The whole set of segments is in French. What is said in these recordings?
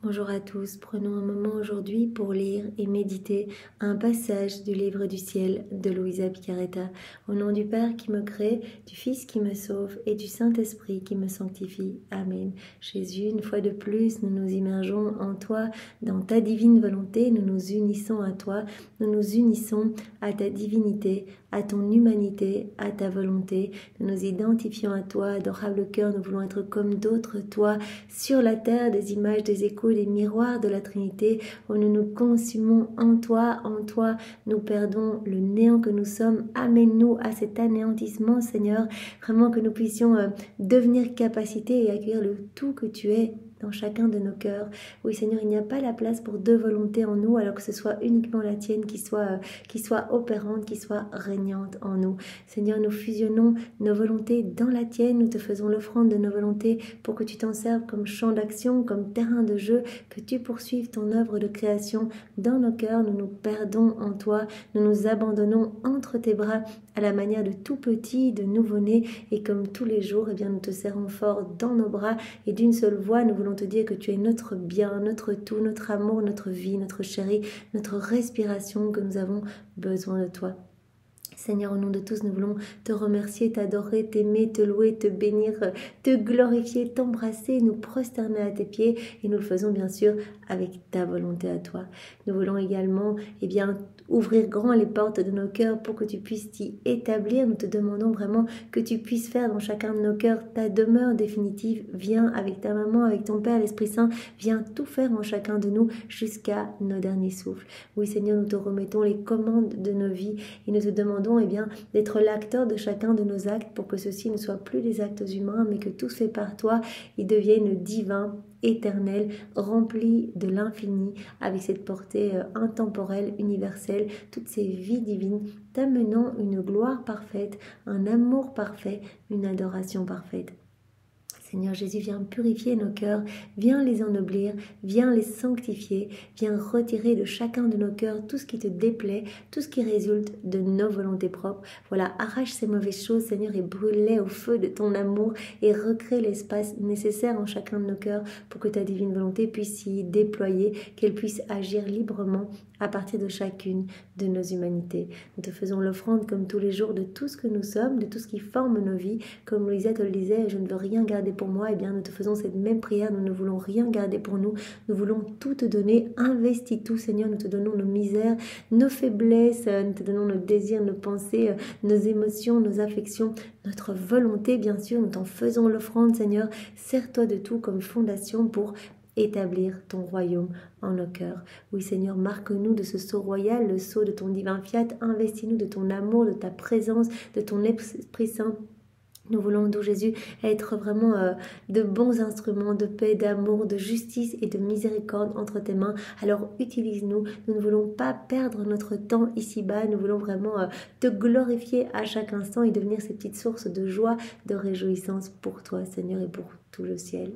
Bonjour à tous, prenons un moment aujourd'hui pour lire et méditer un passage du livre du ciel de Luisa Piccarreta. Au nom du Père qui me crée, du Fils qui me sauve et du Saint-Esprit qui me sanctifie. Amen. Jésus, une fois de plus, nous nous immergeons en toi, dans ta divine volonté, nous nous unissons à toi, nous nous unissons à ta divinité, à ton humanité, à ta volonté. Nous nous identifions à toi, adorable cœur, nous voulons être comme d'autres, toi, sur la terre, des images, des échos, les miroirs de la Trinité, où nous nous consumons en toi, nous perdons le néant que nous sommes. Amène-nous à cet anéantissement, Seigneur, vraiment que nous puissions devenir capacité et accueillir le tout que tu es dans chacun de nos cœurs. Oui, Seigneur, il n'y a pas la place pour deux volontés en nous, alors que ce soit uniquement la tienne qui soit opérante, qui soit régnante en nous. Seigneur, nous fusionnons nos volontés dans la tienne, nous te faisons l'offrande de nos volontés pour que tu t'en serves comme champ d'action, comme terrain de jeu, que tu poursuives ton œuvre de création dans nos cœurs. Nous nous perdons en toi, nous nous abandonnons entre tes bras à la manière de tout petit, de nouveau-né, et comme tous les jours, eh bien, nous te serrons fort dans nos bras, et d'une seule voix, nous voulons te dire que tu es notre bien, notre tout, notre amour, notre vie, notre chéri, notre respiration, que nous avons besoin de toi. Seigneur, au nom de tous, nous voulons te remercier, t'adorer, t'aimer, te louer, te bénir, te glorifier, t'embrasser, nous prosterner à tes pieds, et nous le faisons bien sûr avec ta volonté à toi. Nous voulons également ouvrir grand les portes de nos cœurs pour que tu puisses t'y établir. Nous te demandons vraiment que tu puisses faire dans chacun de nos cœurs ta demeure définitive. Viens avec ta maman, avec ton Père, l'Esprit Saint, viens tout faire en chacun de nous jusqu'à nos derniers souffles. Oui Seigneur, nous te remettons les commandes de nos vies et nous te demandons d'être l'acteur de chacun de nos actes pour que ceux-ci ne soient plus des actes humains, mais que tout se fait par toi, ils deviennent divins, éternels, remplis de l'infini, avec cette portée intemporelle, universelle, toutes ces vies divines, t'amenant une gloire parfaite, un amour parfait, une adoration parfaite. Seigneur Jésus, viens purifier nos cœurs, viens les ennoblir, viens les sanctifier, viens retirer de chacun de nos cœurs tout ce qui te déplaît, tout ce qui résulte de nos volontés propres. Voilà, arrache ces mauvaises choses, Seigneur, et brûle-les au feu de ton amour et recrée l'espace nécessaire en chacun de nos cœurs pour que ta divine volonté puisse s'y déployer, qu'elle puisse agir librement à partir de chacune de nos humanités. Nous te faisons l'offrande comme tous les jours de tout ce que nous sommes, de tout ce qui forme nos vies. Comme Louisa te le disait, je ne veux rien garder pour moi, eh bien nous te faisons cette même prière, nous ne voulons rien garder pour nous, nous voulons tout te donner, investis tout Seigneur, nous te donnons nos misères, nos faiblesses, nous te donnons nos désirs, nos pensées, nos émotions, nos affections, notre volonté bien sûr, nous t'en faisons l'offrande Seigneur, sers-toi de tout comme fondation pour établir ton royaume en nos cœurs. Oui Seigneur, marque-nous de ce sceau royal, le sceau de ton divin fiat, investis-nous de ton amour, de ta présence, de ton Esprit Saint. Nous voulons, d'où Jésus, être vraiment de bons instruments de paix, d'amour, de justice et de miséricorde entre tes mains. Alors utilise-nous, nous ne voulons pas perdre notre temps ici-bas, nous voulons vraiment te glorifier à chaque instant et devenir ces petites sources de joie, de réjouissance pour toi Seigneur et pour tout le ciel.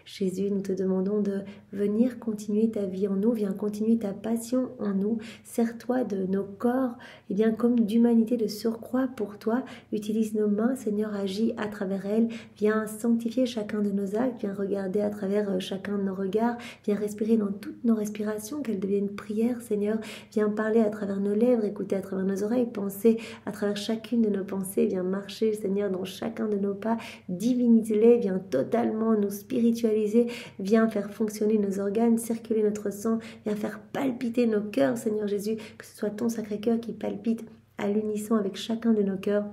Jésus, nous te demandons de venir continuer ta vie en nous, viens continuer ta passion en nous, sers-toi de nos corps, et bien comme d'humanité de surcroît pour toi, utilise nos mains, Seigneur, agis à travers elles, viens sanctifier chacun de nos actes, viens regarder à travers chacun de nos regards, viens respirer dans toutes nos respirations, qu'elles deviennent prières, Seigneur, viens parler à travers nos lèvres, écouter à travers nos oreilles, penser à travers chacune de nos pensées, viens marcher, Seigneur, dans chacun de nos pas, divinise-les, viens totalement nous spiritualiser, viens faire fonctionner nos organes, circuler notre sang, viens faire palpiter nos cœurs, Seigneur Jésus, que ce soit ton Sacré-Cœur qui palpite à l'unisson avec chacun de nos cœurs.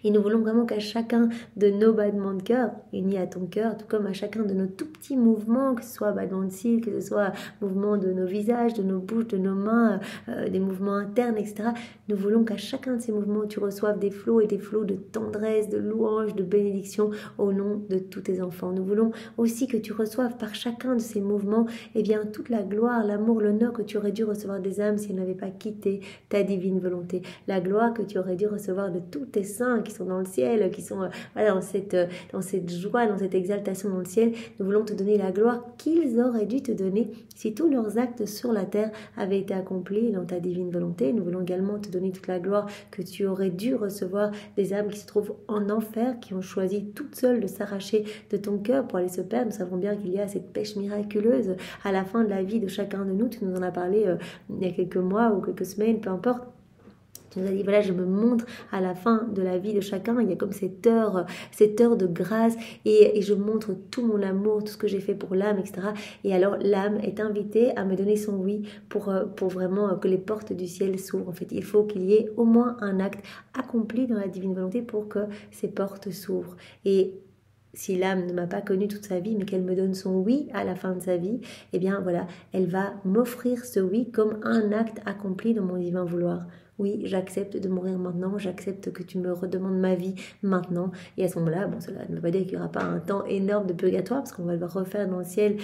Et nous voulons vraiment qu'à chacun de nos battements de cœur, unis à ton cœur, tout comme à chacun de nos tout petits mouvements, que ce soit battements de cils, que ce soit mouvements de nos visages, de nos bouches, de nos mains, des mouvements internes, etc. Nous voulons qu'à chacun de ces mouvements, tu reçoives des flots et des flots de tendresse, de louange, de bénédiction au nom de tous tes enfants. Nous voulons aussi que tu reçoives par chacun de ces mouvements, eh bien, toute la gloire, l'amour, l'honneur que tu aurais dû recevoir des âmes si elles n'avaient pas quitté ta divine volonté. La gloire que tu aurais dû recevoir de tous tes saints saints, qui sont dans le ciel, qui sont voilà, dans cette joie, dans cette exaltation dans le ciel. Nous voulons te donner la gloire qu'ils auraient dû te donner si tous leurs actes sur la terre avaient été accomplis dans ta divine volonté. Nous voulons également te donner toute la gloire que tu aurais dû recevoir des âmes qui se trouvent en enfer, qui ont choisi toutes seules de s'arracher de ton cœur pour aller se perdre. Nous savons bien qu'il y a cette pêche miraculeuse à la fin de la vie de chacun de nous. Tu nous en as parlé il y a quelques mois ou quelques semaines, peu importe. Tu nous as dit, voilà, je me montre à la fin de la vie de chacun. Il y a comme cette heure de grâce et je montre tout mon amour, tout ce que j'ai fait pour l'âme, etc. Et alors, l'âme est invitée à me donner son oui pour vraiment que les portes du ciel s'ouvrent. En fait, il faut qu'il y ait au moins un acte accompli dans la divine volonté pour que ces portes s'ouvrent. Et si l'âme ne m'a pas connue toute sa vie, mais qu'elle me donne son oui à la fin de sa vie, eh bien voilà, elle va m'offrir ce oui comme un acte accompli dans mon divin vouloir. Oui, j'accepte de mourir maintenant, j'accepte que tu me redemandes ma vie maintenant. Et à ce moment-là, bon, cela ne veut pas dire qu'il n'y aura pas un temps énorme de purgatoire, parce qu'on va le refaire dans le ciel,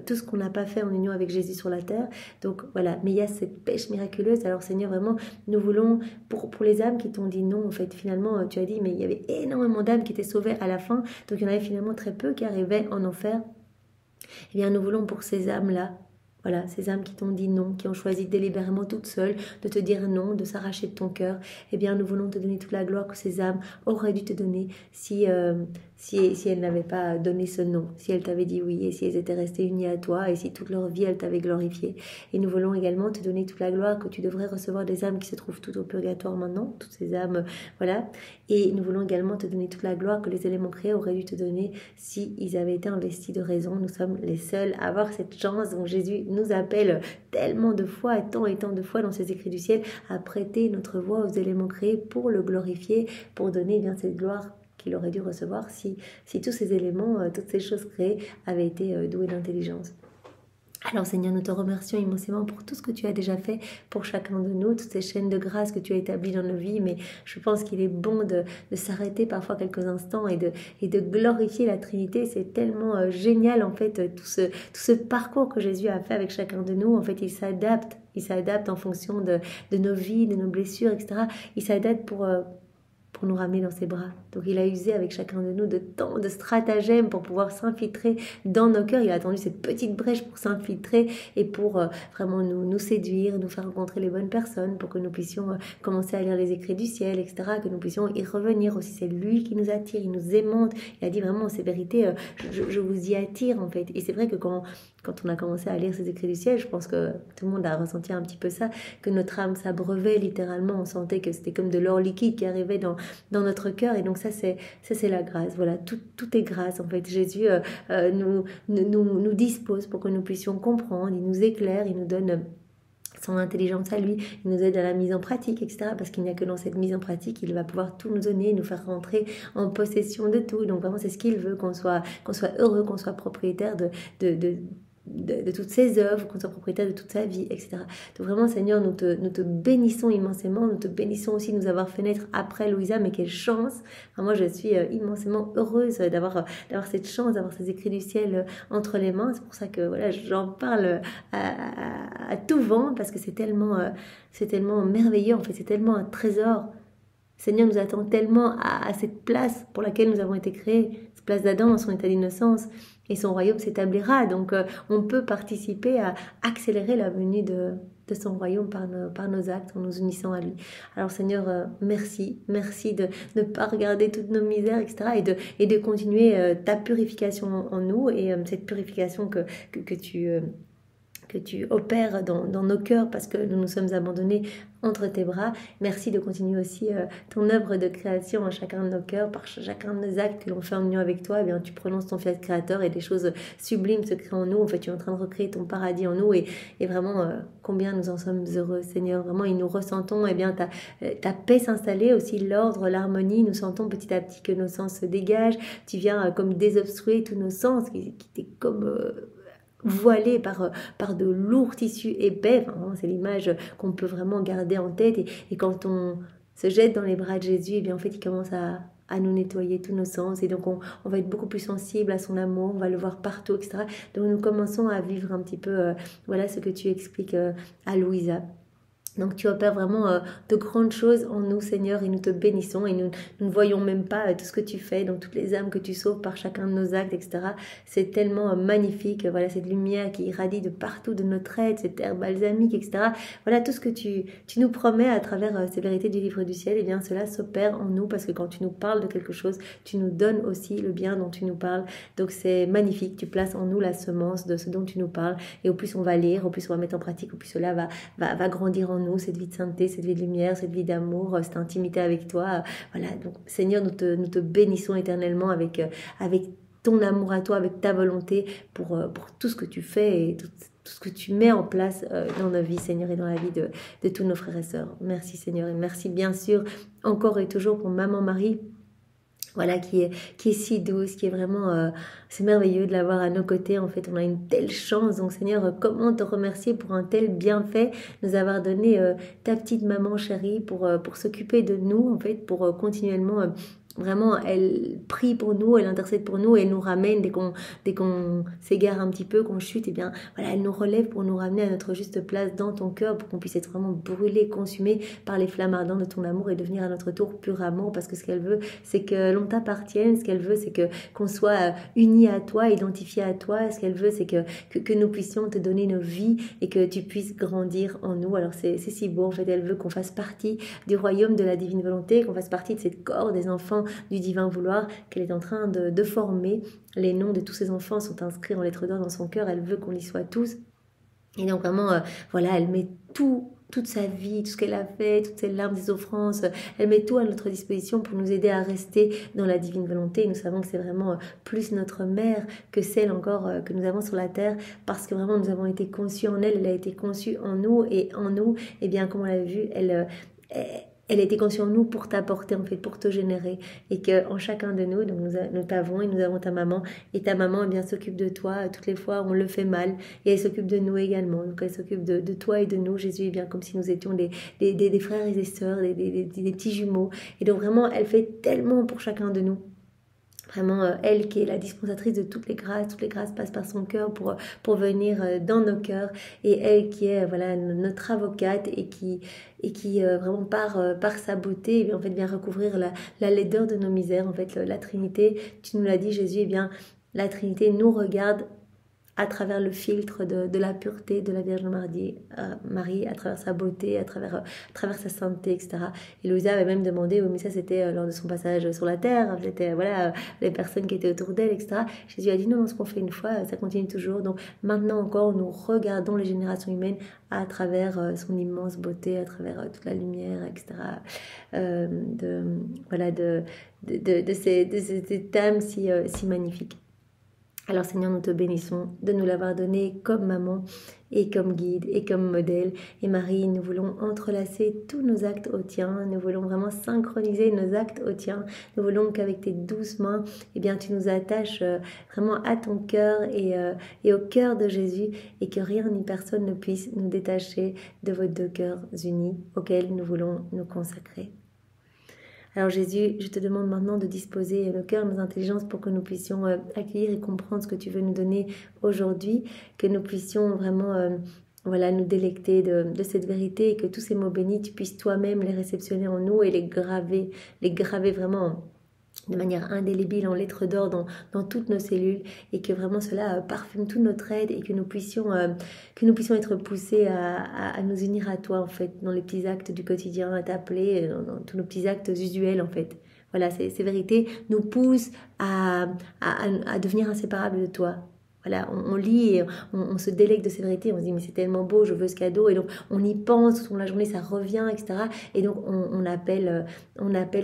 tout ce qu'on n'a pas fait en union avec Jésus sur la terre. Donc voilà, mais il y a cette pêche miraculeuse. Alors Seigneur, vraiment, nous voulons, pour les âmes qui t'ont dit non, en fait, finalement, tu as dit, mais il y avait énormément d'âmes qui étaient sauvées à la fin, donc il y en avait finalement très peu qui arrivaient en enfer. Eh bien, nous voulons pour ces âmes-là, voilà, ces âmes qui t'ont dit non, qui ont choisi délibérément toutes seules de te dire non, de s'arracher de ton cœur, eh bien nous voulons te donner toute la gloire que ces âmes auraient dû te donner si elles n'avaient pas donné ce non, si elles t'avaient dit oui et si elles étaient restées unies à toi et si toute leur vie elles t'avaient glorifié. Et nous voulons également te donner toute la gloire que tu devrais recevoir des âmes qui se trouvent toutes au purgatoire maintenant, toutes ces âmes, voilà. Et nous voulons également te donner toute la gloire que les éléments créés auraient dû te donner si ils avaient été investis de raison. Nous sommes les seuls à avoir cette chance dont Jésus nous appelle tellement de fois, et tant de fois dans ses écrits du ciel, à prêter notre voix aux éléments créés pour le glorifier, pour donner bien cette gloire qu'il aurait dû recevoir si tous ces éléments, toutes ces choses créées avaient été doués d'intelligence. Alors Seigneur, nous te remercions immensément pour tout ce que tu as déjà fait pour chacun de nous, toutes ces chaînes de grâce que tu as établies dans nos vies, mais je pense qu'il est bon de s'arrêter parfois quelques instants et de glorifier la Trinité. C'est tellement génial en fait, tout ce parcours que Jésus a fait avec chacun de nous. En fait, il s'adapte en fonction de nos vies, de nos blessures, etc. Il s'adapte pour nous ramener dans ses bras. Donc il a usé avec chacun de nous de tant de stratagèmes pour pouvoir s'infiltrer dans nos cœurs. Il a attendu cette petite brèche pour s'infiltrer et pour vraiment nous séduire, nous faire rencontrer les bonnes personnes, pour que nous puissions commencer à lire les écrits du ciel, etc., que nous puissions y revenir aussi. C'est lui qui nous attire, il nous aimante. Il a dit vraiment, c'est vérité, je vous y attire en fait. Et c'est vrai que quand on a commencé à lire ces écrits du ciel, je pense que tout le monde a ressenti un petit peu ça, que notre âme s'abreuvait littéralement. On sentait que c'était comme de l'or liquide qui arrivait dans notre cœur. Et donc ça c'est la grâce. Voilà, tout est grâce en fait. Jésus nous dispose pour que nous puissions comprendre. Il nous éclaire, il nous donne son intelligence à lui, il nous aide à la mise en pratique, etc. Parce qu'il n'y a que dans cette mise en pratique, il va pouvoir tout nous donner, nous faire rentrer en possession de tout. Donc vraiment, c'est ce qu'il veut, qu'on soit heureux, qu'on soit propriétaire de toutes ses œuvres, qu'on soit propriétaire de toute sa vie, etc. Donc vraiment, Seigneur, nous te bénissons immensément, nous te bénissons aussi de nous avoir fait naître après Louisa, mais quelle chance. Enfin, moi, je suis immensément heureuse d'avoir cette chance, d'avoir ces écrits du ciel entre les mains. C'est pour ça que voilà, j'en parle à tout vent, parce que c'est tellement merveilleux, en fait, c'est tellement un trésor. Seigneur nous attend tellement à cette place pour laquelle nous avons été créés, cette place d'Adam dans son état d'innocence, et son royaume s'établira. Donc on peut participer à accélérer la venue de son royaume par nos actes, en nous unissant à lui. Alors Seigneur, merci de ne pas regarder toutes nos misères, etc. et de continuer ta purification en nous, et cette purification que tu opères dans nos cœurs, parce que nous nous sommes abandonnés entre tes bras. Merci de continuer aussi ton œuvre de création en chacun de nos cœurs, par chacun de nos actes que l'on fait en union avec toi. Eh bien, tu prononces ton fiat créateur et des choses sublimes se créent en nous. En fait, tu es en train de recréer ton paradis en nous, et vraiment, combien nous en sommes heureux, Seigneur. Vraiment, et nous ressentons bien ta paix s'installer, aussi l'ordre, l'harmonie. Nous sentons petit à petit que nos sens se dégagent. Tu viens comme désobstruer tous nos sens qui étaient comme voilé par de lourds tissus épais. Enfin, c'est l'image qu'on peut vraiment garder en tête, et quand on se jette dans les bras de Jésus, et bien en fait il commence à nous nettoyer tous nos sens, et donc on va être beaucoup plus sensible à son amour, on va le voir partout, etc. Donc nous commençons à vivre un petit peu voilà ce que tu expliques à Louisa. Donc tu opères vraiment de grandes choses en nous, Seigneur, et nous te bénissons et nous ne voyons même pas tout ce que tu fais, donc toutes les âmes que tu sauves par chacun de nos actes, etc. C'est tellement magnifique, voilà, cette lumière qui irradie de partout de notre aide, cette terre balsamique, etc. Voilà, tout ce que tu nous promets à travers ces vérités du livre du ciel, et bien cela s'opère en nous parce que quand tu nous parles de quelque chose, tu nous donnes aussi le bien dont tu nous parles. Donc c'est magnifique, tu places en nous la semence de ce dont tu nous parles, et au plus on va lire, au plus on va mettre en pratique, au plus cela va grandir en nous, cette vie de sainteté, cette vie de lumière, cette vie d'amour, cette intimité avec toi. Voilà, donc Seigneur, nous te bénissons éternellement avec ton amour à toi, avec ta volonté pour tout ce que tu fais et tout ce que tu mets en place dans nos vies, Seigneur, et dans la vie de tous nos frères et sœurs. Merci, Seigneur, et merci bien sûr encore et toujours pour Maman Marie. Voilà, qui est si douce, qui est vraiment, c'est merveilleux de l'avoir à nos côtés. En fait, on a une telle chance. Donc, Seigneur, comment te remercier pour un tel bienfait, nous avoir donné ta petite maman chérie pour s'occuper de nous, en fait, pour continuellement vraiment, elle prie pour nous, elle intercède pour nous, et elle nous ramène dès qu'on s'égare un petit peu, qu'on chute, et bien voilà, elle nous relève pour nous ramener à notre juste place dans ton cœur, pour qu'on puisse être vraiment brûlé, consumé par les flammes ardentes de ton amour et devenir à notre tour pur amour, parce que ce qu'elle veut, c'est que l'on t'appartienne, ce qu'elle veut, c'est qu'on soit unis à toi, identifiés à toi, ce qu'elle veut, c'est que nous puissions te donner nos vies et que tu puisses grandir en nous. Alors c'est si beau, en fait, elle veut qu'on fasse partie du royaume de la divine volonté, qu'on fasse partie de cette corps des enfants du divin vouloir qu'elle est en train de former. Les noms de tous ses enfants sont inscrits en lettres d'or dans son cœur. Elle veut qu'on y soit tous. Et donc vraiment, voilà, elle met toute sa vie, tout ce qu'elle a fait, toutes ses larmes, ses offrances, elle met tout à notre disposition pour nous aider à rester dans la divine volonté. Et nous savons que c'est vraiment plus notre mère que celle encore que nous avons sur la terre, parce que vraiment nous avons été conçus en elle, elle a été conçue en nous, et en nous, et bien comme on l'a vu, elle a été conçue en nous pour t'apporter, en fait, pour te générer. Et qu'en chacun de nous, donc nous t'avons et nous avons ta maman. Et ta maman, eh bien, s'occupe de toi. Toutes les fois, on le fait mal. Et elle s'occupe de nous également. Donc, elle s'occupe de toi et de nous. Jésus, eh bien, comme si nous étions des frères et des sœurs, des petits jumeaux. Et donc, vraiment, elle fait tellement pour chacun de nous. Vraiment, elle qui est la dispensatrice de toutes les grâces passent par son cœur pour venir dans nos cœurs, et elle qui est voilà notre avocate et qui vraiment par sa beauté, et bien, en fait, vient recouvrir la laideur de nos misères. En fait, la Trinité, tu nous l'as dit, Jésus, et bien la Trinité nous regarde à travers le filtre de la pureté de la Vierge Marie, à travers sa beauté, à travers sa sainteté, etc. Et Louisa avait même demandé, oui, mais ça c'était lors de son passage sur la terre, c'était voilà, les personnes qui étaient autour d'elle, etc. Jésus a dit non, ce qu'on fait une fois, ça continue toujours. Donc maintenant encore, nous regardons les générations humaines à travers son immense beauté, à travers toute la lumière, etc. De cette âme si magnifique. Alors Seigneur, nous te bénissons de nous l'avoir donné comme maman et comme guide et comme modèle. Et Marie, nous voulons entrelacer tous nos actes au tien. Nous voulons vraiment synchroniser nos actes au tien. Nous voulons qu'avec tes douces mains, eh bien, tu nous attaches vraiment à ton cœur et au cœur de Jésus, et que rien ni personne ne puisse nous détacher de vos deux cœurs unis auxquels nous voulons nous consacrer. Alors Jésus, je te demande maintenant de disposer nos cœurs, nos intelligences pour que nous puissions accueillir et comprendre ce que tu veux nous donner aujourd'hui, que nous puissions vraiment voilà, nous délecter de cette vérité, et que tous ces mots bénis, tu puisses toi-même les réceptionner en nous et les graver vraiment de manière indélébile en lettres d'or dans toutes nos cellules, et que vraiment cela parfume toute notre aide, et que nous puissions être poussés à nous unir à toi, en fait, dans les petits actes du quotidien, à t'appeler, dans tous nos petits actes usuels, en fait. Voilà, ces vérités nous poussent à devenir inséparables de toi. Voilà, on lit et on se délecte de ces vérités, on se dit mais c'est tellement beau, je veux ce cadeau, et donc on y pense toute la journée, ça revient, etc. Et donc on appelle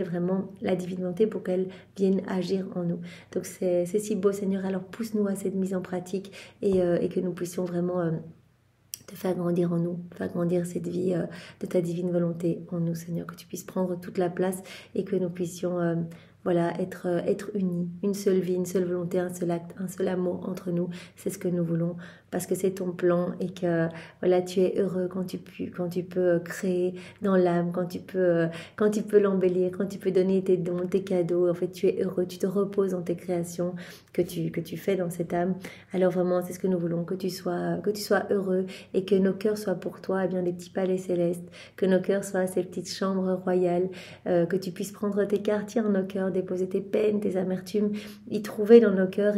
vraiment la divine volonté pour qu'elle vienne agir en nous. Donc c'est si beau, Seigneur, alors pousse-nous à cette mise en pratique, et que nous puissions vraiment te faire grandir en nous, faire grandir cette vie de ta divine volonté en nous, Seigneur, que tu puisses prendre toute la place, et que nous puissions voilà, être unis, une seule vie, une seule volonté, un seul acte, un seul amour entre nous. C'est ce que nous voulons parce que c'est ton plan et que voilà, tu es heureux quand tu peux créer dans l'âme, quand tu peux l'embellir, quand tu peux donner tes dons, tes cadeaux. En fait, tu es heureux, tu te reposes dans tes créations que tu fais dans cette âme. Alors vraiment, c'est ce que nous voulons, que tu sois heureux et que nos cœurs soient pour toi bien des petits palais célestes, que nos cœurs soient ces petites chambres royales, que tu puisses prendre tes quartiers en nos cœurs, déposer tes peines, tes amertumes, y trouver dans nos cœurs,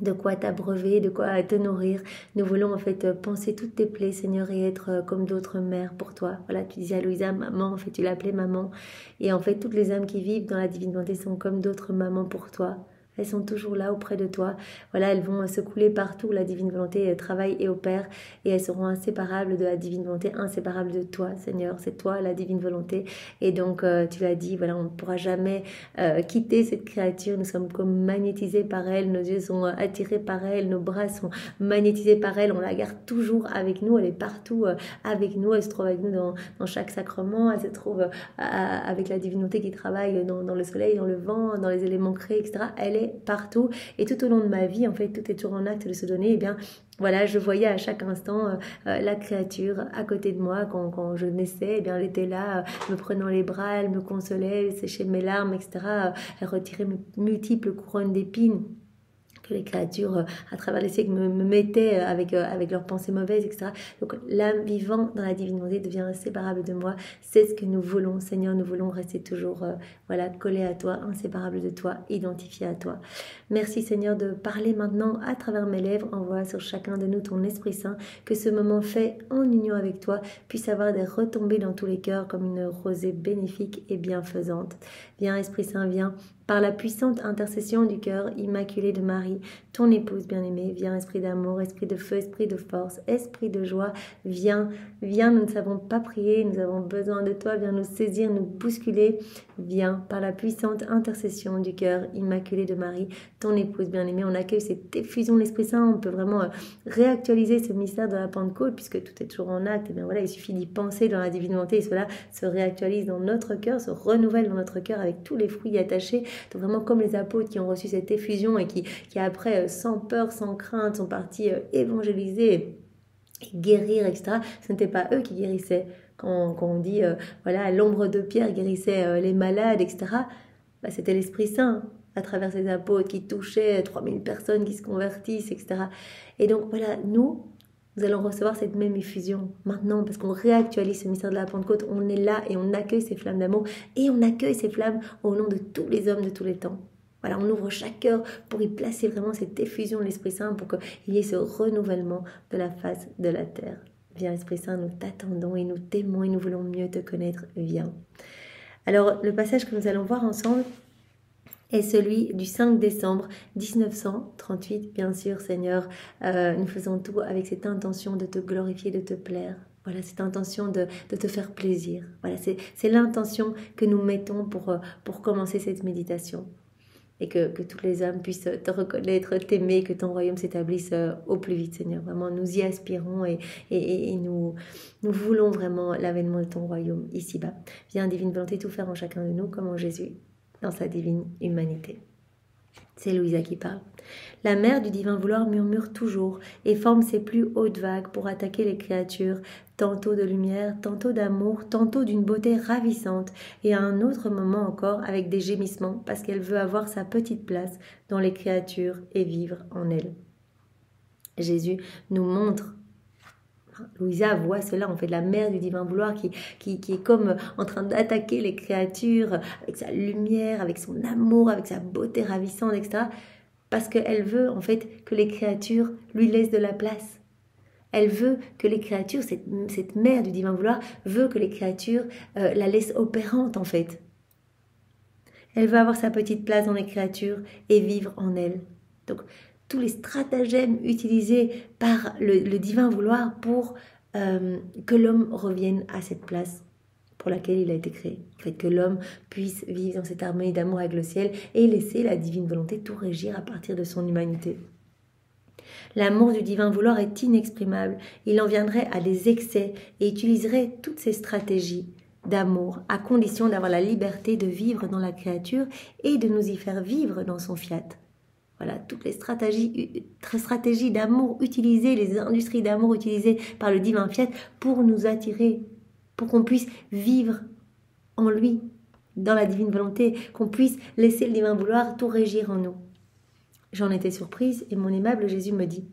de quoi t'abreuver, de quoi te nourrir. Nous voulons en fait penser toutes tes plaies, Seigneur, et être comme d'autres mères pour toi. Voilà, tu disais à Louisa, maman, en fait, tu l'appelais maman. Et en fait, toutes les âmes qui vivent dans la divine volonté sont comme d'autres mamans pour toi. Elles sont toujours là auprès de toi. Voilà, elles vont se couler partout. La divine volonté travaille et opère. Et elles seront inséparables de la divine volonté, inséparables de toi, Seigneur. C'est toi, la divine volonté. Et donc, tu l'as dit, voilà, on ne pourra jamais quitter cette créature. Nous sommes comme magnétisés par elle. Nos yeux sont attirés par elle. Nos bras sont magnétisés par elle. On la garde toujours avec nous. Elle est partout avec nous. Elle se trouve avec nous dans chaque sacrement. Elle se trouve avec la divinité qui travaille dans le soleil, dans le vent, dans les éléments créés, etc. Elle est partout et tout au long de ma vie, en fait, tout est toujours en acte de se donner. Et bien, voilà, je voyais à chaque instant la créature à côté de moi quand je naissais. Et bien, elle était là, me prenant les bras, elle me consolait, elle séchait mes larmes, etc. Elle retirait mes multiples couronnes d'épines que les créatures à travers les siècles me mettaient avec leurs pensées mauvaises, etc. Donc l'âme vivante dans la divinité devient inséparable de moi. C'est ce que nous voulons, Seigneur. Nous voulons rester toujours voilà, collés à toi, inséparables de toi, identifiés à toi. Merci, Seigneur, de parler maintenant à travers mes lèvres. Envoie sur chacun de nous ton Esprit Saint, que ce moment fait en union avec toi puisse avoir des retombées dans tous les cœurs comme une rosée bénéfique et bienfaisante. Viens, Esprit Saint, viens. Par la puissante intercession du cœur immaculé de Marie, ton épouse bien-aimée, viens, esprit d'amour, esprit de feu, esprit de force, esprit de joie, viens, nous ne savons pas prier, nous avons besoin de toi, viens nous saisir, nous bousculer, viens, par la puissante intercession du cœur immaculé de Marie, ton épouse bien-aimée, on accueille cette effusion de l'Esprit Saint, on peut vraiment réactualiser ce mystère de la Pentecôte, puisque tout est toujours en acte, et bien voilà, il suffit d'y penser dans la divine volonté, et cela se réactualise dans notre cœur, se renouvelle dans notre cœur avec tous les fruits attachés. Donc vraiment comme les apôtres qui ont reçu cette effusion et qui après, sans peur, sans crainte, sont partis évangéliser et guérir, etc. Ce n'était pas eux qui guérissaient. Quand on dit, voilà, l'ombre de Pierre guérissait les malades, etc., bah, c'était l'Esprit Saint à travers ces apôtres qui touchaient 3000 personnes qui se convertissent, etc. Et donc voilà, nous allons recevoir cette même effusion maintenant parce qu'on réactualise ce mystère de la Pentecôte. On est là et on accueille ces flammes d'amour et on accueille ces flammes au nom de tous les hommes de tous les temps. Voilà, on ouvre chaque cœur pour y placer vraiment cette effusion de l'Esprit Saint pour qu'il y ait ce renouvellement de la face de la terre. Viens, Esprit Saint, nous t'attendons et nous t'aimons et nous voulons mieux te connaître. Viens. Alors, le passage que nous allons voir ensemble est celui du 5 décembre 1938. Bien sûr, Seigneur, nous faisons tout avec cette intention de te glorifier, de te plaire. Voilà, cette intention de te faire plaisir. Voilà, c'est l'intention que nous mettons pour commencer cette méditation. Et que toutes les âmes puissent te reconnaître, t'aimer, que ton royaume s'établisse au plus vite, Seigneur. Vraiment, nous y aspirons et nous voulons vraiment l'avènement de ton royaume ici-bas. Viens, divine volonté, tout faire en chacun de nous, comme en Jésus, dans sa divine humanité. C'est Louisa qui parle. La mère du divin vouloir murmure toujours et forme ses plus hautes vagues pour attaquer les créatures, tantôt de lumière, tantôt d'amour, tantôt d'une beauté ravissante, et à un autre moment encore avec des gémissements, parce qu'elle veut avoir sa petite place dans les créatures et vivre en elles. Jésus nous montre, Louisa voit cela, en fait, la mère du divin vouloir qui est comme en train d'attaquer les créatures avec sa lumière, avec son amour, avec sa beauté ravissante, etc. Parce qu'elle veut, en fait, que les créatures lui laissent de la place. Elle veut que les créatures, cette mère du divin vouloir, veut que les créatures la laissent opérante, en fait. Elle veut avoir sa petite place dans les créatures et vivre en elles. Donc, tous les stratagèmes utilisés par le divin vouloir pour que l'homme revienne à cette place pour laquelle il a été créé. En fait, que l'homme puisse vivre dans cette harmonie d'amour avec le ciel et laisser la divine volonté tout régir à partir de son humanité. L'amour du divin vouloir est inexprimable. Il en viendrait à des excès et utiliserait toutes ces stratégies d'amour, à condition d'avoir la liberté de vivre dans la créature et de nous y faire vivre dans son fiat. Voilà, toutes les stratégies d'amour utilisées, les industries d'amour utilisées par le divin fiat pour nous attirer, pour qu'on puisse vivre en lui, dans la divine volonté, qu'on puisse laisser le divin vouloir tout régir en nous. J'en étais surprise et mon aimable Jésus me dit: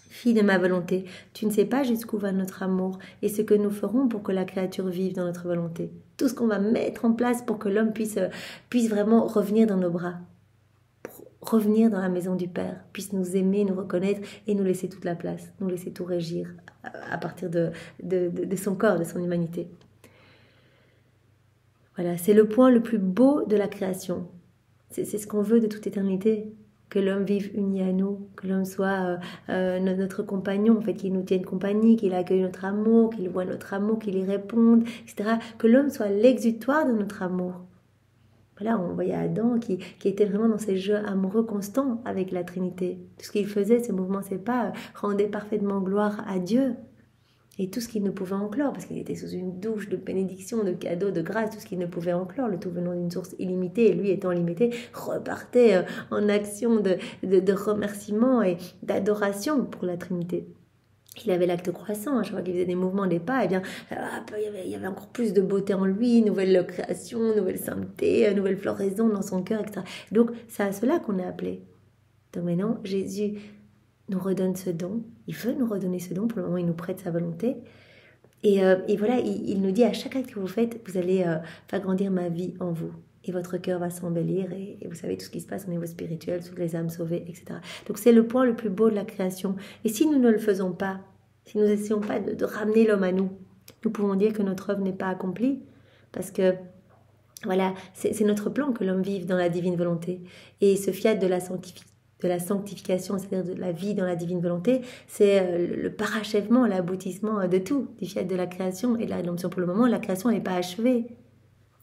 Fille de ma volonté, tu ne sais pas jusqu'où va notre amour et ce que nous ferons pour que la créature vive dans notre volonté. Tout ce qu'on va mettre en place pour que l'homme puisse vraiment revenir dans nos bras, pour revenir dans la maison du Père, puisse nous aimer, nous reconnaître et nous laisser toute la place, nous laisser tout régir à partir de son corps, de son humanité. Voilà, c'est le point le plus beau de la création. C'est ce qu'on veut de toute éternité. Que l'homme vive uni à nous, que l'homme soit notre compagnon, en fait, qu'il nous tienne compagnie, qu'il accueille notre amour, qu'il voit notre amour, qu'il y réponde, etc. Que l'homme soit l'exutoire de notre amour. Voilà, on voyait Adam qui était vraiment dans ces jeux amoureux constants avec la Trinité. Tout ce qu'il faisait, ce mouvement, c'est pas rendait parfaitement gloire à Dieu. Et tout ce qu'il ne pouvait enclore, parce qu'il était sous une douche de bénédiction, de cadeaux, de grâce, tout ce qu'il ne pouvait enclore, le tout venant d'une source illimitée, et lui étant limité, repartait en action de remerciement et d'adoration pour la Trinité. Il avait l'acte croissant, à chaque fois qu'il faisait des mouvements, des pas, et bien, il y avait encore plus de beauté en lui, nouvelle création, nouvelle sainteté, nouvelle floraison dans son cœur, etc. Donc, c'est à cela qu'on est appelé. Donc maintenant, Jésus nous redonne ce don, il veut nous redonner ce don, pour le moment il nous prête sa volonté, et voilà, il nous dit à chaque acte que vous faites, vous allez faire grandir ma vie en vous, et votre cœur va s'embellir, et vous savez tout ce qui se passe au niveau spirituel, toutes les âmes sauvées, etc. Donc c'est le point le plus beau de la création, et si nous ne le faisons pas, si nous n'essayons pas de ramener l'homme à nous, nous pouvons dire que notre œuvre n'est pas accomplie, parce que voilà, c'est notre plan que l'homme vive dans la divine volonté, et ce fiat de la sanctification, c'est-à-dire de la vie dans la divine volonté, c'est le parachèvement, l'aboutissement de tout, du fiat de la création et de la rédemption. Pour le moment, la création n'est pas achevée.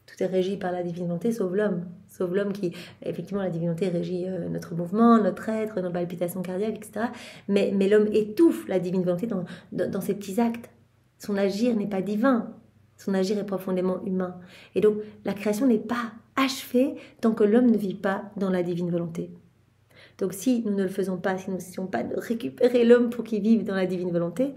Tout est régi par la divine volonté, sauf l'homme qui, effectivement, la divine volonté régit notre mouvement, notre être, nos palpitations cardiaques, etc. Mais l'homme étouffe la divine volonté dans ses petits actes. Son agir n'est pas divin, son agir est profondément humain. Et donc, la création n'est pas achevée tant que l'homme ne vit pas dans la divine volonté. Donc si nous ne le faisons pas, si nous n'essayons pas de récupérer l'homme pour qu'il vive dans la divine volonté,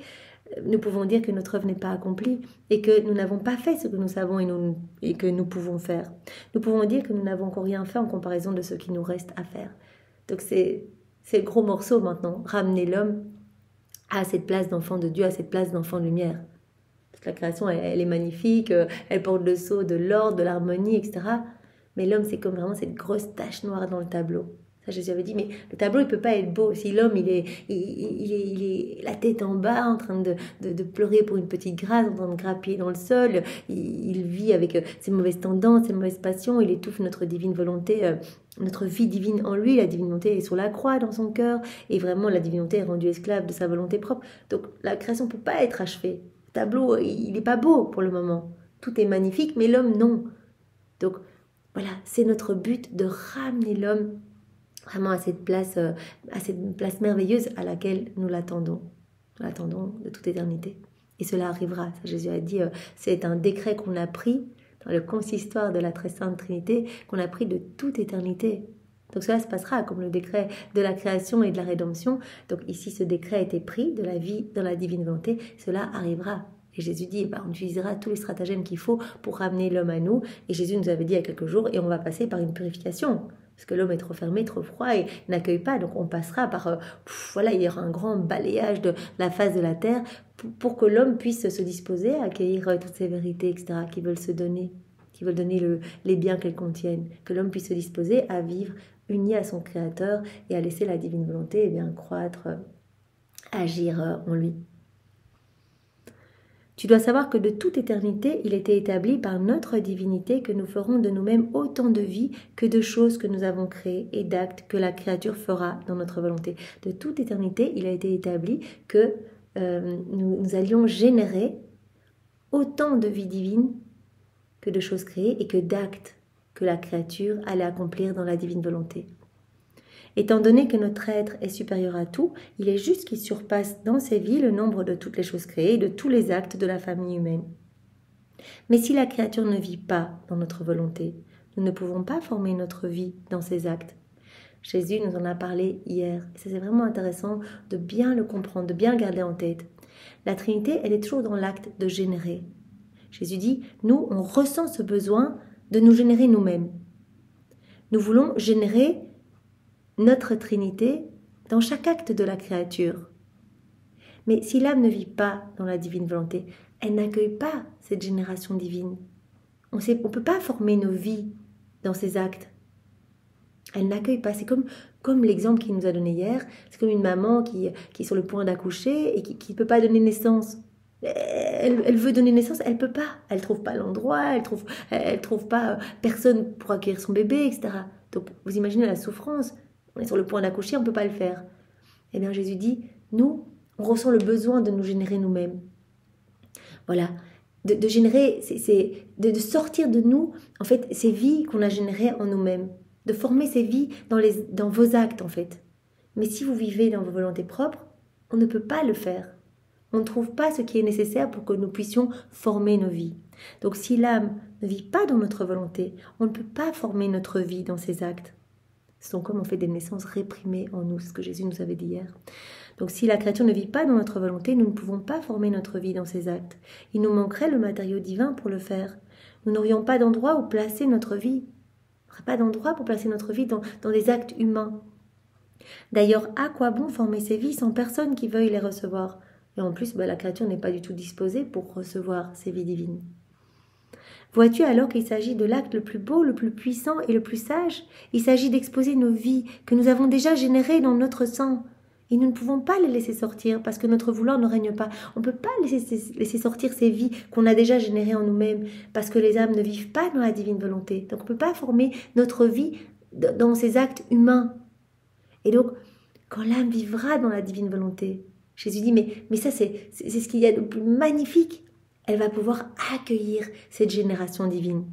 nous pouvons dire que notre œuvre n'est pas accomplie et que nous n'avons pas fait ce que nous savons et que nous pouvons faire. Nous pouvons dire que nous n'avons encore rien fait en comparaison de ce qui nous reste à faire. Donc c'est le gros morceau maintenant, ramener l'homme à cette place d'enfant de Dieu, à cette place d'enfant de lumière. Parce que la création, elle est magnifique, elle porte le sceau de l'ordre, de l'harmonie, etc. Mais l'homme, c'est comme vraiment cette grosse tache noire dans le tableau. Ça, Jésus avait dit, mais le tableau, il ne peut pas être beau. Si l'homme, il est la tête en bas, en train de pleurer pour une petite grâce, en train de grappiller dans le sol, il vit avec ses mauvaises tendances, ses mauvaises passions, il étouffe notre divine volonté, notre vie divine en lui. La divine volonté est sur la croix dans son cœur, et vraiment, la divine volonté est rendue esclave de sa volonté propre. Donc, la création ne peut pas être achevée. Le tableau, il n'est pas beau pour le moment. Tout est magnifique, mais l'homme, non. Donc, voilà, c'est notre but de ramener l'homme vraiment à cette place merveilleuse à laquelle nous l'attendons. Nous l'attendons de toute éternité. Et cela arrivera. Ça, Jésus a dit, c'est un décret qu'on a pris dans le consistoire de la très sainte Trinité, qu'on a pris de toute éternité. Donc cela se passera comme le décret de la création et de la rédemption. Donc ici, ce décret a été pris de la vie dans la divine volonté. Cela arrivera. Et Jésus dit, on utilisera tous les stratagèmes qu'il faut pour ramener l'homme à nous. Et Jésus nous avait dit il y a quelques jours, et on va passer par une purification. Parce que l'homme est trop fermé, trop froid et n'accueille pas. Donc on passera par, il y aura un grand balayage de la face de la terre pour que l'homme puisse se disposer à accueillir toutes ces vérités, etc., qui veulent se donner, qui veulent donner les biens qu'elles contiennent. Que l'homme puisse se disposer à vivre uni à son Créateur et à laisser la divine volonté croître, agir en lui. Tu dois savoir que de toute éternité, il était établi par notre divinité que nous ferons de nous-mêmes autant de vie que de choses que nous avons créées et d'actes que la créature fera dans notre volonté. De toute éternité, il a été établi que nous allions générer autant de vie divine que de choses créées et que d'actes que la créature allait accomplir dans la divine volonté. Étant donné que notre être est supérieur à tout, il est juste qu'il surpasse dans ses vies le nombre de toutes les choses créées et de tous les actes de la famille humaine. Mais si la créature ne vit pas dans notre volonté, nous ne pouvons pas former notre vie dans ses actes. Jésus nous en a parlé hier. Et ça, c'est vraiment intéressant de bien le comprendre, de bien le garder en tête. La Trinité, elle est toujours dans l'acte de générer. Jésus dit, nous, on ressent ce besoin de nous générer nous-mêmes. Nous voulons générer notre Trinité dans chaque acte de la créature. Mais si l'âme ne vit pas dans la divine volonté, elle n'accueille pas cette génération divine. On ne peut pas former nos vies dans ces actes. Elle n'accueille pas. C'est comme l'exemple qu'il nous a donné hier. C'est comme une maman qui est sur le point d'accoucher et qui ne peut pas donner naissance. Elle veut donner naissance, elle ne peut pas. Elle ne trouve pas l'endroit, elle trouve pas personne pour accueillir son bébé, etc. Donc vous imaginez la souffrance. On est sur le point d'accoucher, on ne peut pas le faire. Eh bien Jésus dit, nous, on ressent le besoin de nous générer nous-mêmes. Voilà. De générer, de sortir de nous, en fait, ces vies qu'on a générées en nous-mêmes. De former ces vies dans vos actes, en fait. Mais si vous vivez dans vos volontés propres, on ne peut pas le faire. On ne trouve pas ce qui est nécessaire pour que nous puissions former nos vies. Donc si l'âme ne vit pas dans notre volonté, on ne peut pas former notre vie dans ses actes. Ce sont comme on fait des naissances réprimées en nous, c'est ce que Jésus nous avait dit hier. Donc si la créature ne vit pas dans notre volonté, nous ne pouvons pas former notre vie dans ses actes. Il nous manquerait le matériau divin pour le faire. Nous n'aurions pas d'endroit où placer notre vie. Il n'y aurait pas d'endroit pour placer notre vie dans des actes humains. D'ailleurs, à quoi bon former ces vies sans personne qui veuille les recevoir? Et en plus, la créature n'est pas du tout disposée pour recevoir ces vies divines. Vois-tu alors qu'il s'agit de l'acte le plus beau, le plus puissant et le plus sage? Il s'agit d'exposer nos vies que nous avons déjà générées dans notre sang. Et nous ne pouvons pas les laisser sortir parce que notre vouloir ne règne pas. On ne peut pas laisser sortir ces vies qu'on a déjà générées en nous-mêmes parce que les âmes ne vivent pas dans la divine volonté. Donc on ne peut pas former notre vie dans ces actes humains. Et donc, quand l'âme vivra dans la divine volonté, Jésus dit, mais ça c'est ce qu'il y a de plus magnifique. Elle va pouvoir accueillir cette génération divine.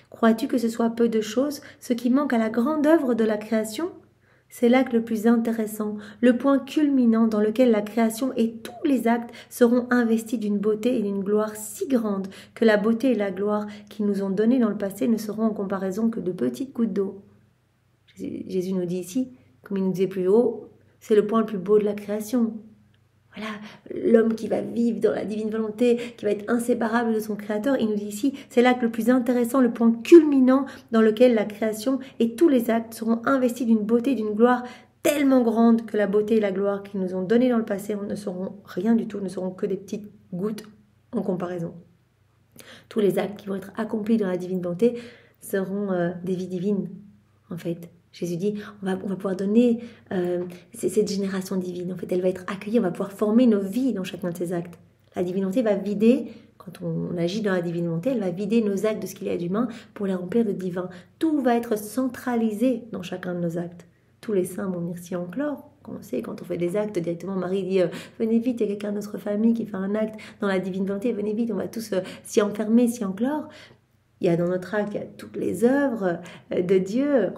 Crois-tu que ce soit peu de choses, ce qui manque à la grande œuvre de la création? C'est l'acte le plus intéressant, le point culminant dans lequel la création et tous les actes seront investis d'une beauté et d'une gloire si grandes que la beauté et la gloire qu'ils nous ont données dans le passé ne seront en comparaison que de petites gouttes d'eau. Jésus nous dit ici, comme il nous disait plus haut, c'est le point le plus beau de la création. Voilà, l'homme qui va vivre dans la divine volonté, qui va être inséparable de son créateur, il nous dit ici, c'est l'acte le plus intéressant, le point culminant dans lequel la création et tous les actes seront investis d'une beauté et d'une gloire tellement grande que la beauté et la gloire qu'ils nous ont données dans le passé ne seront rien du tout, ne seront que des petites gouttes en comparaison. Tous les actes qui vont être accomplis dans la divine volonté seront des vies divines, en fait. Jésus dit, on va pouvoir donner cette génération divine. En fait, elle va être accueillie, on va pouvoir former nos vies dans chacun de ces actes. La divinité va vider, quand on agit dans la divine volonté, elle va vider nos actes de ce qu'il y a d'humain pour les remplir de divin. Tout va être centralisé dans chacun de nos actes. Tous les saints vont venir s'y enclore. On sait, quand on fait des actes, directement Marie dit venez vite, il y a quelqu'un de notre famille qui fait un acte dans la divine volonté, venez vite, on va tous s'y enfermer, s'y enclore. Il y a dans notre acte, il y a toutes les œuvres de Dieu,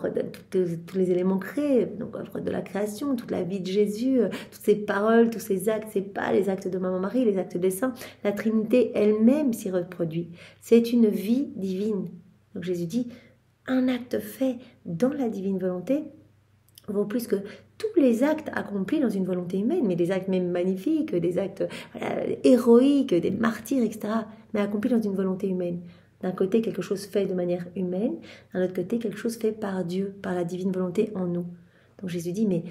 tous les éléments créés, donc œuvre de la création, toute la vie de Jésus, toutes ces paroles, tous ces actes, c'est pas les actes de Maman Marie, les actes des saints, la Trinité elle-même s'y reproduit. C'est une vie divine. Donc Jésus dit, un acte fait dans la divine volonté vaut plus que tous les actes accomplis dans une volonté humaine, mais des actes même magnifiques, des actes héroïques, des martyrs, etc., mais accomplis dans une volonté humaine. D'un côté, quelque chose fait de manière humaine, d'un autre côté, quelque chose fait par Dieu, par la divine volonté en nous. Donc Jésus dit, mais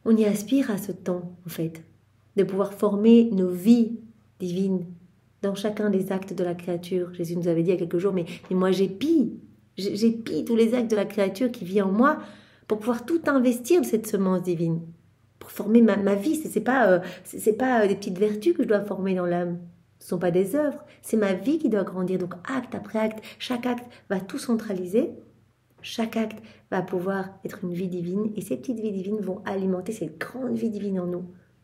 on y aspire à ce temps, en fait, de pouvoir former nos vies divines dans chacun des actes de la créature. Jésus nous avait dit il y a quelques jours, mais moi j'épie tous les actes de la créature qui vit en moi pour pouvoir tout investir de cette semence divine, pour former ma vie. C'est pas des petites vertus que je dois former dans l'âme. Ce ne sont pas des œuvres, c'est ma vie qui doit grandir. Donc acte après acte, chaque acte va tout centraliser. Chaque acte va pouvoir être une vie divine. Et ces petites vies divines vont alimenter cette grande vie divine en nous.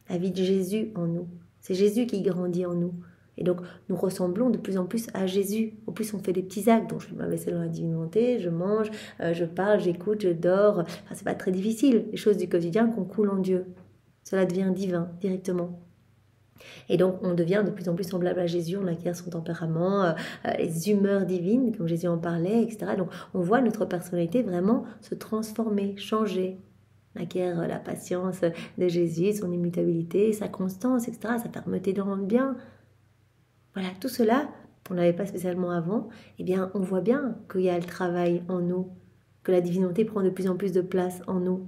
La vie de Jésus en nous. C'est Jésus qui grandit en nous. Et donc nous ressemblons de plus en plus à Jésus. Au plus on fait des petits actes. Donc je fais ma vaisselle dans la divine volonté, je mange, je parle, j'écoute, je dors. Enfin, c'est pas très difficile. Les choses du quotidien qu'on coule en Dieu. Cela devient divin directement. Et donc, on devient de plus en plus semblable à Jésus, on acquiert son tempérament, les humeurs divines, comme Jésus en parlait, etc. Donc, on voit notre personnalité vraiment se transformer, changer. On acquiert la patience de Jésus, son immutabilité, sa constance, etc., sa fermeté dans le bien. Voilà, tout cela, on n'avait pas spécialement avant, eh bien, on voit bien qu'il y a le travail en nous, que la divinité prend de plus en plus de place en nous.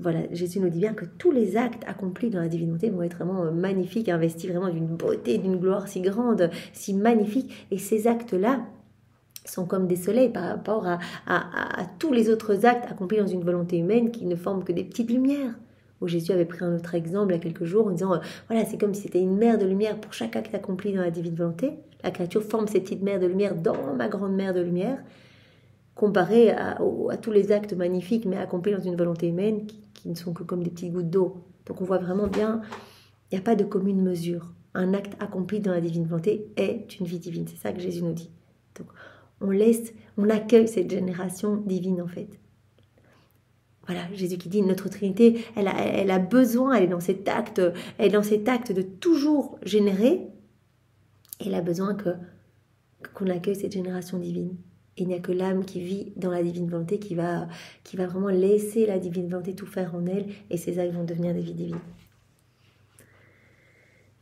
Voilà, Jésus nous dit bien que tous les actes accomplis dans la divinité vont être vraiment magnifiques, investis vraiment d'une beauté, d'une gloire si grande, si magnifique. Et ces actes-là sont comme des soleils par rapport à tous les autres actes accomplis dans une volonté humaine qui ne forment que des petites lumières. Où Jésus avait pris un autre exemple il y a quelques jours en disant, voilà, c'est comme si c'était une mer de lumière pour chaque acte accompli dans la divine volonté. La créature forme ces petites mers de lumière dans ma grande mer de lumière, comparé à tous les actes magnifiques mais accomplis dans une volonté humaine qui ne sont que comme des petites gouttes d'eau. Donc on voit vraiment bien, il n'y a pas de commune mesure. Un acte accompli dans la divine volonté est une vie divine. C'est ça que Jésus nous dit. Donc on accueille cette génération divine en fait. Voilà, Jésus qui dit, notre Trinité, elle a besoin, elle est dans cet acte de toujours générer, et elle a besoin qu'on accueille cette génération divine. Et il n'y a que l'âme qui vit dans la divine volonté qui va vraiment laisser la divine volonté tout faire en elle, et ses actes vont devenir des vies divines.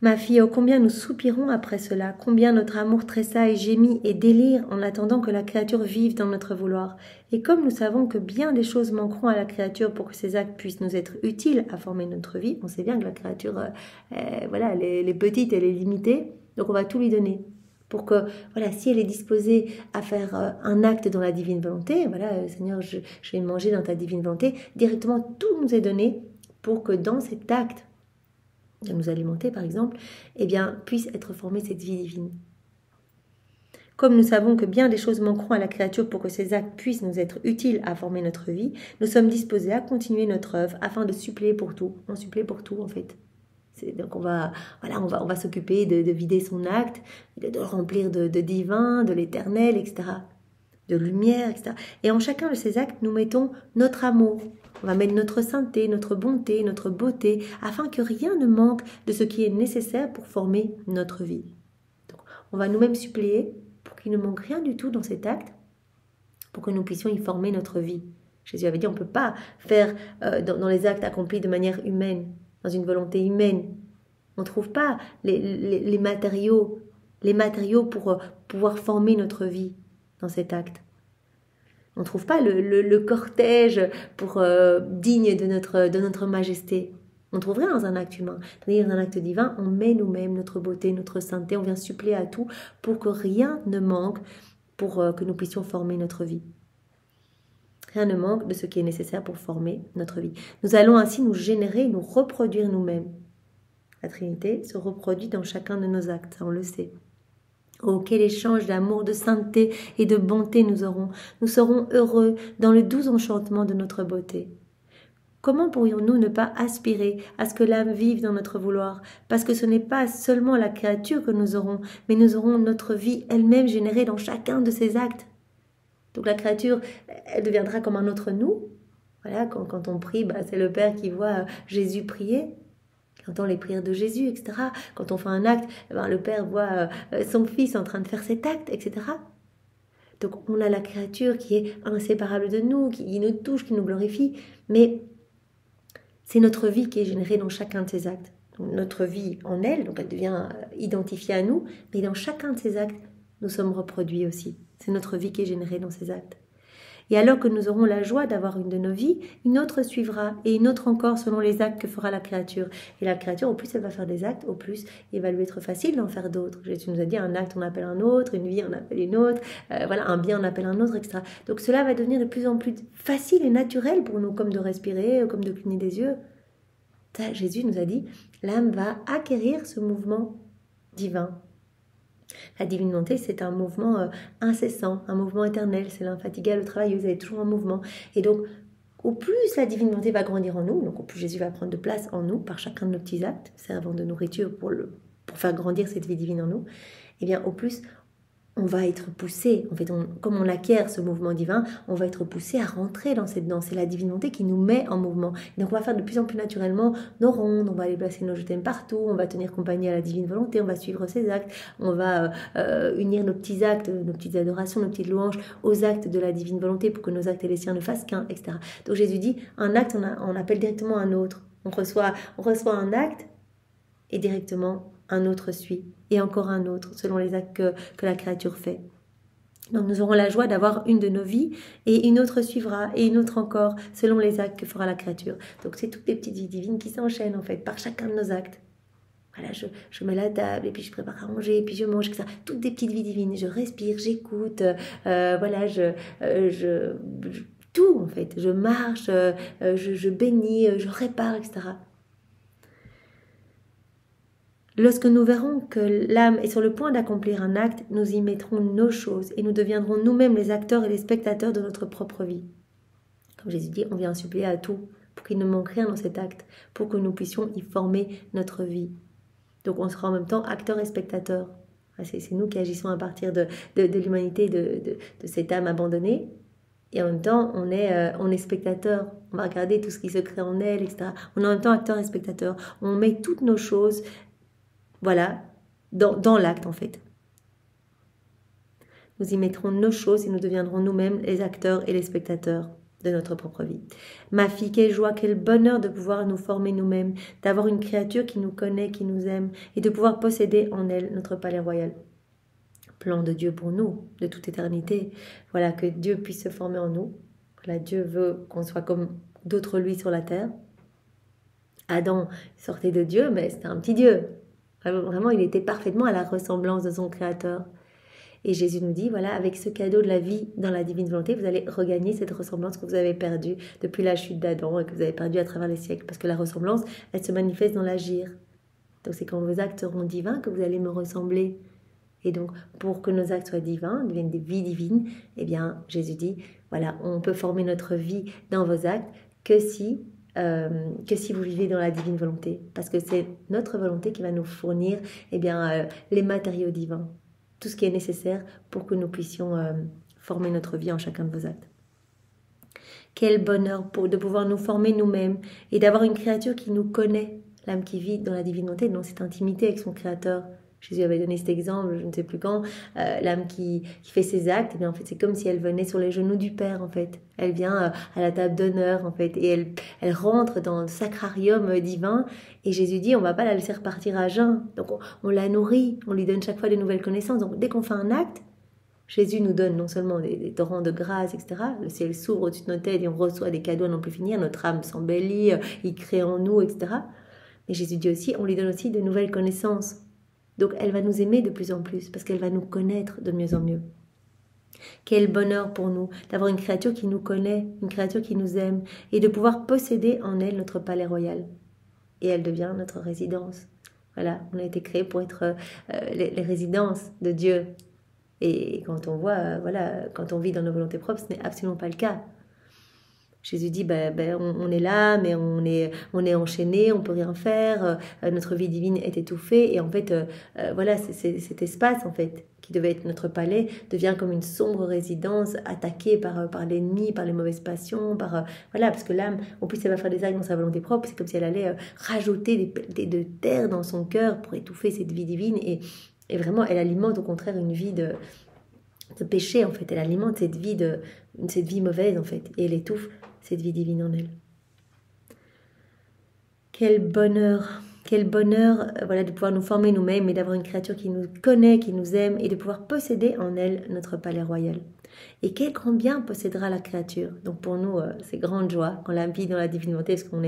Ma fille, oh combien nous soupirons après cela, combien notre amour tressaille, gémit et délire en attendant que la créature vive dans notre vouloir. Et comme nous savons que bien des choses manqueront à la créature pour que ces actes puissent nous être utiles à former notre vie, on sait bien que la créature, voilà, elle est petite, elle est limitée, donc on va tout lui donner. Pour que, voilà, si elle est disposée à faire un acte dans la divine volonté, voilà, Seigneur, je vais manger dans ta divine volonté, directement tout nous est donné pour que dans cet acte, de nous alimenter par exemple, eh bien, puisse être formée cette vie divine. Comme nous savons que bien des choses manqueront à la créature pour que ces actes puissent nous être utiles à former notre vie, nous sommes disposés à continuer notre œuvre afin de suppléer pour tout. On supplée pour tout en fait. Donc on va s'occuper de vider son acte, de le remplir de divin, de l'éternel, etc. De lumière, etc. Et en chacun de ces actes, nous mettons notre amour. On va mettre notre sainteté, notre bonté, notre beauté, afin que rien ne manque de ce qui est nécessaire pour former notre vie. Donc, on va nous-mêmes suppléer pour qu'il ne manque rien du tout dans cet acte, pour que nous puissions y former notre vie. Jésus avait dit, on ne peut pas faire dans les actes accomplis de manière humaine, dans une volonté humaine. On ne trouve pas les matériaux pour pouvoir former notre vie dans cet acte. On ne trouve pas le cortège digne de notre majesté. On ne trouve rien dans un acte humain. Dans un acte divin, on met nous-mêmes notre beauté, notre sainteté, on vient suppléer à tout pour que rien ne manque pour que nous puissions former notre vie. Rien ne manque de ce qui est nécessaire pour former notre vie. Nous allons ainsi nous générer, nous reproduire nous-mêmes. La Trinité se reproduit dans chacun de nos actes, ça on le sait. Oh, quel échange d'amour, de sainteté et de bonté nous aurons. Nous serons heureux dans le doux enchantement de notre beauté. Comment pourrions-nous ne pas aspirer à ce que l'âme vive dans notre vouloir? Parce que ce n'est pas seulement la créature que nous aurons, mais nous aurons notre vie elle-même générée dans chacun de ces actes. Donc la créature, elle deviendra comme un autre nous. Voilà, quand on prie, c'est le Père qui voit Jésus prier. Qui entend les prières de Jésus, etc. Quand on fait un acte, le Père voit son Fils en train de faire cet acte, etc. Donc on a la créature qui est inséparable de nous, qui nous touche, qui nous glorifie, mais c'est notre vie qui est générée dans chacun de ces actes. Donc, notre vie en elle, donc elle devient identifiée à nous, mais dans chacun de ces actes, nous sommes reproduits aussi. C'est notre vie qui est générée dans ces actes. Et alors que nous aurons la joie d'avoir une de nos vies, une autre suivra, et une autre encore selon les actes que fera la créature. Et la créature, au plus elle va faire des actes, au plus il va lui être facile d'en faire d'autres. Jésus nous a dit, un acte on appelle un autre, une vie on appelle une autre, un bien on appelle un autre, etc. Donc cela va devenir de plus en plus facile et naturel pour nous, comme de respirer, comme de cligner des yeux. Ça, Jésus nous a dit, l'âme va acquérir ce mouvement divin. La divine volonté, c'est un mouvement incessant, un mouvement éternel, c'est l'infatigable travail, vous êtes toujours en mouvement. Et donc, au plus la divine volonté va grandir en nous, donc au plus Jésus va prendre de place en nous par chacun de nos petits actes, servant de nourriture pour faire grandir cette vie divine en nous, et bien au plus on va être poussé, en fait, comme on acquiert ce mouvement divin, on va être poussé à rentrer dans cette danse. C'est la divine volonté qui nous met en mouvement. Et donc on va faire de plus en plus naturellement nos rondes, on va aller placer nos je t'aime partout, on va tenir compagnie à la divine volonté, on va suivre ses actes, on va unir nos petits actes, nos petites adorations, nos petites louanges aux actes de la divine volonté pour que nos actes et les siens ne fassent qu'un, etc. Donc Jésus dit, un acte, on appelle directement un autre. On reçoit un acte et directement un autre suit, et encore un autre, selon les actes que la créature fait. Donc nous aurons la joie d'avoir une de nos vies, et une autre suivra, et une autre encore, selon les actes que fera la créature. Donc c'est toutes les petites vies divines qui s'enchaînent, en fait, par chacun de nos actes. Voilà, je mets la table, et puis je prépare à manger, et puis je mange, etc. Toutes des petites vies divines, je respire, j'écoute, voilà, tout, en fait. Je marche, je bénis, je répare, etc. Lorsque nous verrons que l'âme est sur le point d'accomplir un acte, nous y mettrons nos choses et nous deviendrons nous-mêmes les acteurs et les spectateurs de notre propre vie. Comme Jésus dit, on vient suppléer à tout pour qu'il ne manque rien dans cet acte, pour que nous puissions y former notre vie. Donc on sera en même temps acteurs et spectateurs. C'est nous qui agissons à partir de l'humanité, de cette âme abandonnée. Et en même temps, on est spectateur. On va regarder tout ce qui se crée en elle, etc. On est en même temps acteurs et spectateurs. On met toutes nos choses, voilà, dans l'acte en fait. Nous y mettrons nos choses et nous deviendrons nous-mêmes les acteurs et les spectateurs de notre propre vie. Ma fille, quelle joie, quel bonheur de pouvoir nous former nous-mêmes, d'avoir une créature qui nous connaît, qui nous aime, et de pouvoir posséder en elle notre palais royal. Plan de Dieu pour nous, de toute éternité. Voilà, que Dieu puisse se former en nous. Voilà, Dieu veut qu'on soit comme d'autres lui sur la terre. Adam sortait de Dieu, mais c'était un petit Dieu. Vraiment, il était parfaitement à la ressemblance de son Créateur. Et Jésus nous dit, voilà, avec ce cadeau de la vie dans la divine volonté, vous allez regagner cette ressemblance que vous avez perdue depuis la chute d'Adam et que vous avez perdue à travers les siècles. Parce que la ressemblance, elle se manifeste dans l'agir. Donc c'est quand vos actes seront divins que vous allez me ressembler. Et donc, pour que nos actes soient divins, deviennent des vies divines, eh bien, Jésus dit, voilà, on peut former notre vie dans vos actes que si vous vivez dans la divine volonté. Parce que c'est notre volonté qui va nous fournir eh bien, les matériaux divins. Tout ce qui est nécessaire pour que nous puissions former notre vie en chacun de vos actes. Quel bonheur de pouvoir nous former nous-mêmes et d'avoir une créature qui nous connaît, l'âme qui vit dans la divine volonté, dans cette intimité avec son Créateur. Jésus avait donné cet exemple, je ne sais plus quand, l'âme qui fait ses actes, eh bien, en fait, c'est comme si elle venait sur les genoux du Père, en fait. Elle vient à la table d'honneur, en fait, et elle rentre dans le sacrarium divin, et Jésus dit, on ne va pas la laisser repartir à jeun. Donc, on la nourrit, on lui donne chaque fois de nouvelles connaissances. Donc, dès qu'on fait un acte, Jésus nous donne non seulement des torrents de grâce, etc. Le ciel s'ouvre au-dessus de nos têtes et on reçoit des cadeaux à n'en plus finir, notre âme s'embellit, il crée en nous, etc. Mais Jésus dit aussi, on lui donne aussi de nouvelles connaissances. Donc elle va nous aimer de plus en plus parce qu'elle va nous connaître de mieux en mieux. Quel bonheur pour nous d'avoir une créature qui nous connaît, une créature qui nous aime et de pouvoir posséder en elle notre palais royal. Et elle devient notre résidence. Voilà, on a été créés pour être les résidences de Dieu. Et quand on voit, voilà, quand on vit dans nos volontés propres, ce n'est absolument pas le cas. Jésus dit, on est là, mais on est enchaîné, on peut rien faire, notre vie divine est étouffée, et en fait, voilà, cet espace, en fait, qui devait être notre palais, devient comme une sombre résidence, attaquée par l'ennemi, par les mauvaises passions, voilà, parce que l'âme, en plus, elle va faire des actes dans sa volonté propre, c'est comme si elle allait rajouter de terre dans son cœur pour étouffer cette vie divine, et vraiment, elle alimente au contraire une vie de péché, en fait, elle alimente cette vie mauvaise, en fait, et elle étouffe cette vie divine en elle. Quel bonheur, voilà, de pouvoir nous former nous-mêmes et d'avoir une créature qui nous connaît, qui nous aime et de pouvoir posséder en elle notre palais royal. Et quel grand bien possédera la créature. Donc pour nous, c'est grande joie quand la vie dans la divine volonté, parce qu'on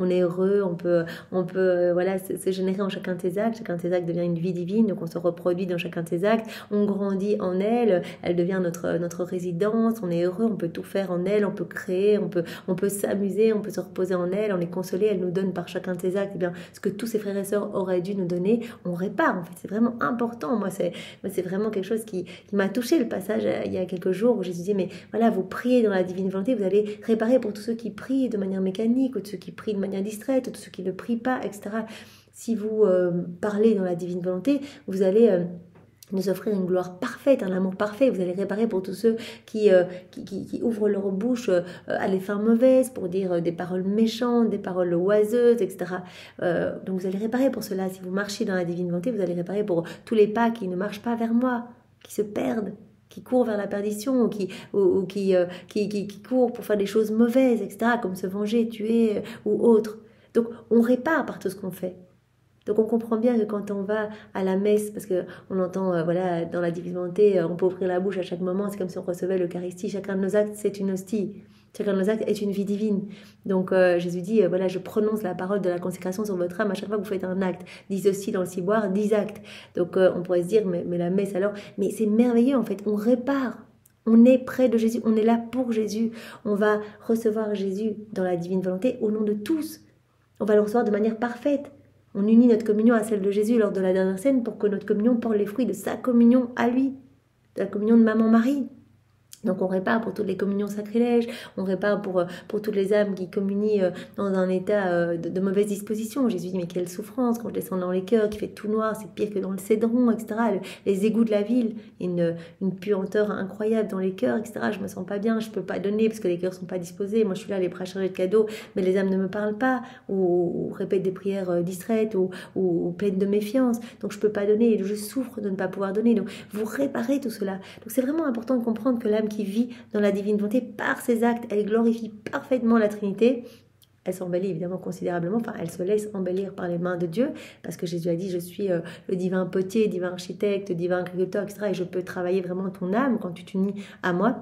est heureux, on peut voilà, se générer en chacun de ses actes. Chacun de ses actes devient une vie divine, donc on se reproduit dans chacun de ses actes. On grandit en elle, elle devient notre résidence. On est heureux, on peut tout faire en elle, on peut créer, on peut s'amuser, on peut se reposer en elle, on est consolé. Elle nous donne par chacun de ses actes, eh bien, ce que tous ses frères et sœurs auraient dû nous donner, on répare. En fait, c'est vraiment important. Moi, c'est vraiment quelque chose qui m'a touché, le passage il y a quelques jours où Jésus dit, mais voilà, vous priez dans la divine volonté, vous allez réparer pour tous ceux qui prient de manière mécanique, ou de ceux qui prient de manière distraite, ou de ceux qui ne prient pas, etc. Si vous parlez dans la divine volonté, vous allez nous offrir une gloire parfaite, un amour parfait. Vous allez réparer pour tous ceux qui ouvrent leur bouche à des fins mauvaises, pour dire des paroles méchantes, des paroles oiseuses, etc. Donc vous allez réparer pour cela. Si vous marchez dans la divine volonté, vous allez réparer pour tous les pas qui ne marchent pas vers moi, qui se perdent, qui courent vers la perdition, ou qui courent pour faire des choses mauvaises, etc., comme se venger, tuer ou autre. Donc on répare par tout ce qu'on fait. Donc on comprend bien que quand on va à la messe, parce qu'on entend, voilà, dans la divine volonté, on peut ouvrir la bouche à chaque moment, c'est comme si on recevait l'Eucharistie. Chacun de nos actes, c'est une hostie. Chacun de nos actes est une vie divine. Donc Jésus dit, voilà, je prononce la parole de la consécration sur votre âme à chaque fois que vous faites un acte. 10 hosties dans le ciboire, 10 actes. Donc on pourrait se dire, mais la messe alors, mais c'est merveilleux en fait, on répare. On est près de Jésus, on est là pour Jésus. On va recevoir Jésus dans la divine volonté au nom de tous. On va le recevoir de manière parfaite. On unit notre communion à celle de Jésus lors de la dernière scène pour que notre communion porte les fruits de sa communion à lui, de la communion de Maman Marie. Donc on répare pour toutes les communions sacrilèges, on répare pour toutes les âmes qui communient dans un état de mauvaise disposition. Jésus dit, mais quelle souffrance quand je descends dans les cœurs, qui fait tout noir, c'est pire que dans le cédron, etc. Les égouts de la ville, une puanteur incroyable dans les cœurs, etc. Je me sens pas bien, je peux pas donner parce que les cœurs sont pas disposés. Moi je suis là, les bras chargés de cadeaux, mais les âmes ne me parlent pas, ou répètent des prières distraites, ou pleines de méfiance. Donc je peux pas donner, et je souffre de ne pas pouvoir donner. Donc vous réparez tout cela. Donc c'est vraiment important de comprendre que l'âme qui vit dans la divine volonté par ses actes, elle glorifie parfaitement la Trinité. Elle s'embellit évidemment considérablement, enfin elle se laisse embellir par les mains de Dieu, parce que Jésus a dit, je suis le divin potier, divin architecte, divin agriculteur, etc. Et je peux travailler vraiment ton âme quand tu t'unis à moi.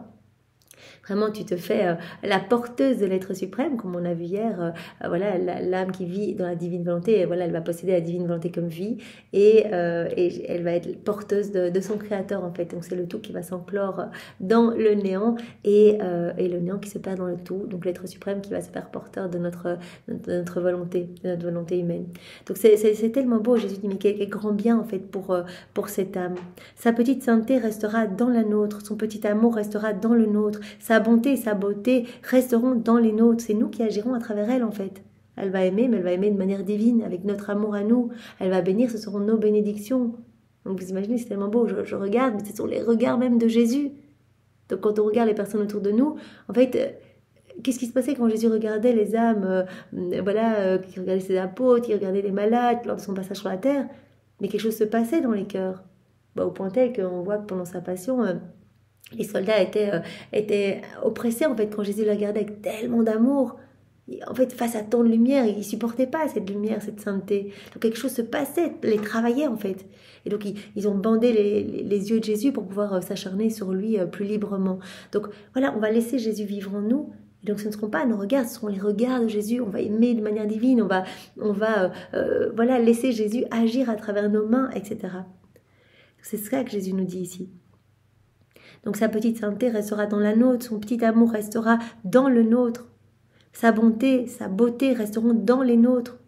Vraiment, tu te fais la porteuse de l'être suprême, comme on a vu hier. Voilà, l'âme qui vit dans la divine volonté, voilà, elle va posséder la divine volonté comme vie, et elle va être porteuse de son créateur, en fait. Donc, c'est le tout qui va s'enclore dans le néant, et le néant qui se perd dans le tout. Donc, l'être suprême qui va se faire porteur de notre volonté, de notre volonté humaine. Donc, c'est tellement beau. Jésus dit, mais quel grand bien, en fait, pour cette âme. Sa petite sainteté restera dans la nôtre, son petit amour restera dans le nôtre, sa bonté et sa beauté resteront dans les nôtres. C'est nous qui agirons à travers elle, en fait. Elle va aimer, mais elle va aimer de manière divine, avec notre amour à nous. Elle va bénir, ce seront nos bénédictions. Donc vous imaginez, c'est tellement beau. Je regarde, mais ce sont les regards même de Jésus. Donc quand on regarde les personnes autour de nous, en fait, qu'est-ce qui se passait quand Jésus regardait les âmes, qui regardaient ses apôtres, qui regardaient les malades lors de son passage sur la terre? Mais quelque chose se passait dans les cœurs. Au point tel qu'on voit que pendant sa passion... les soldats étaient oppressés, en fait, quand Jésus les regardait avec tellement d'amour. En fait, face à tant de lumière, ils ne supportaient pas cette lumière, cette sainteté. Donc quelque chose se passait, les travaillait, en fait. Et donc ils ont bandé les yeux de Jésus pour pouvoir s'acharner sur lui plus librement. Donc voilà, on va laisser Jésus vivre en nous. Et donc ce ne seront pas nos regards, ce seront les regards de Jésus. On va aimer de manière divine, on va laisser Jésus agir à travers nos mains, etc. C'est ça que Jésus nous dit ici. Donc sa petite sainteté restera dans la nôtre, son petit amour restera dans le nôtre. Sa bonté, sa beauté resteront dans les nôtres.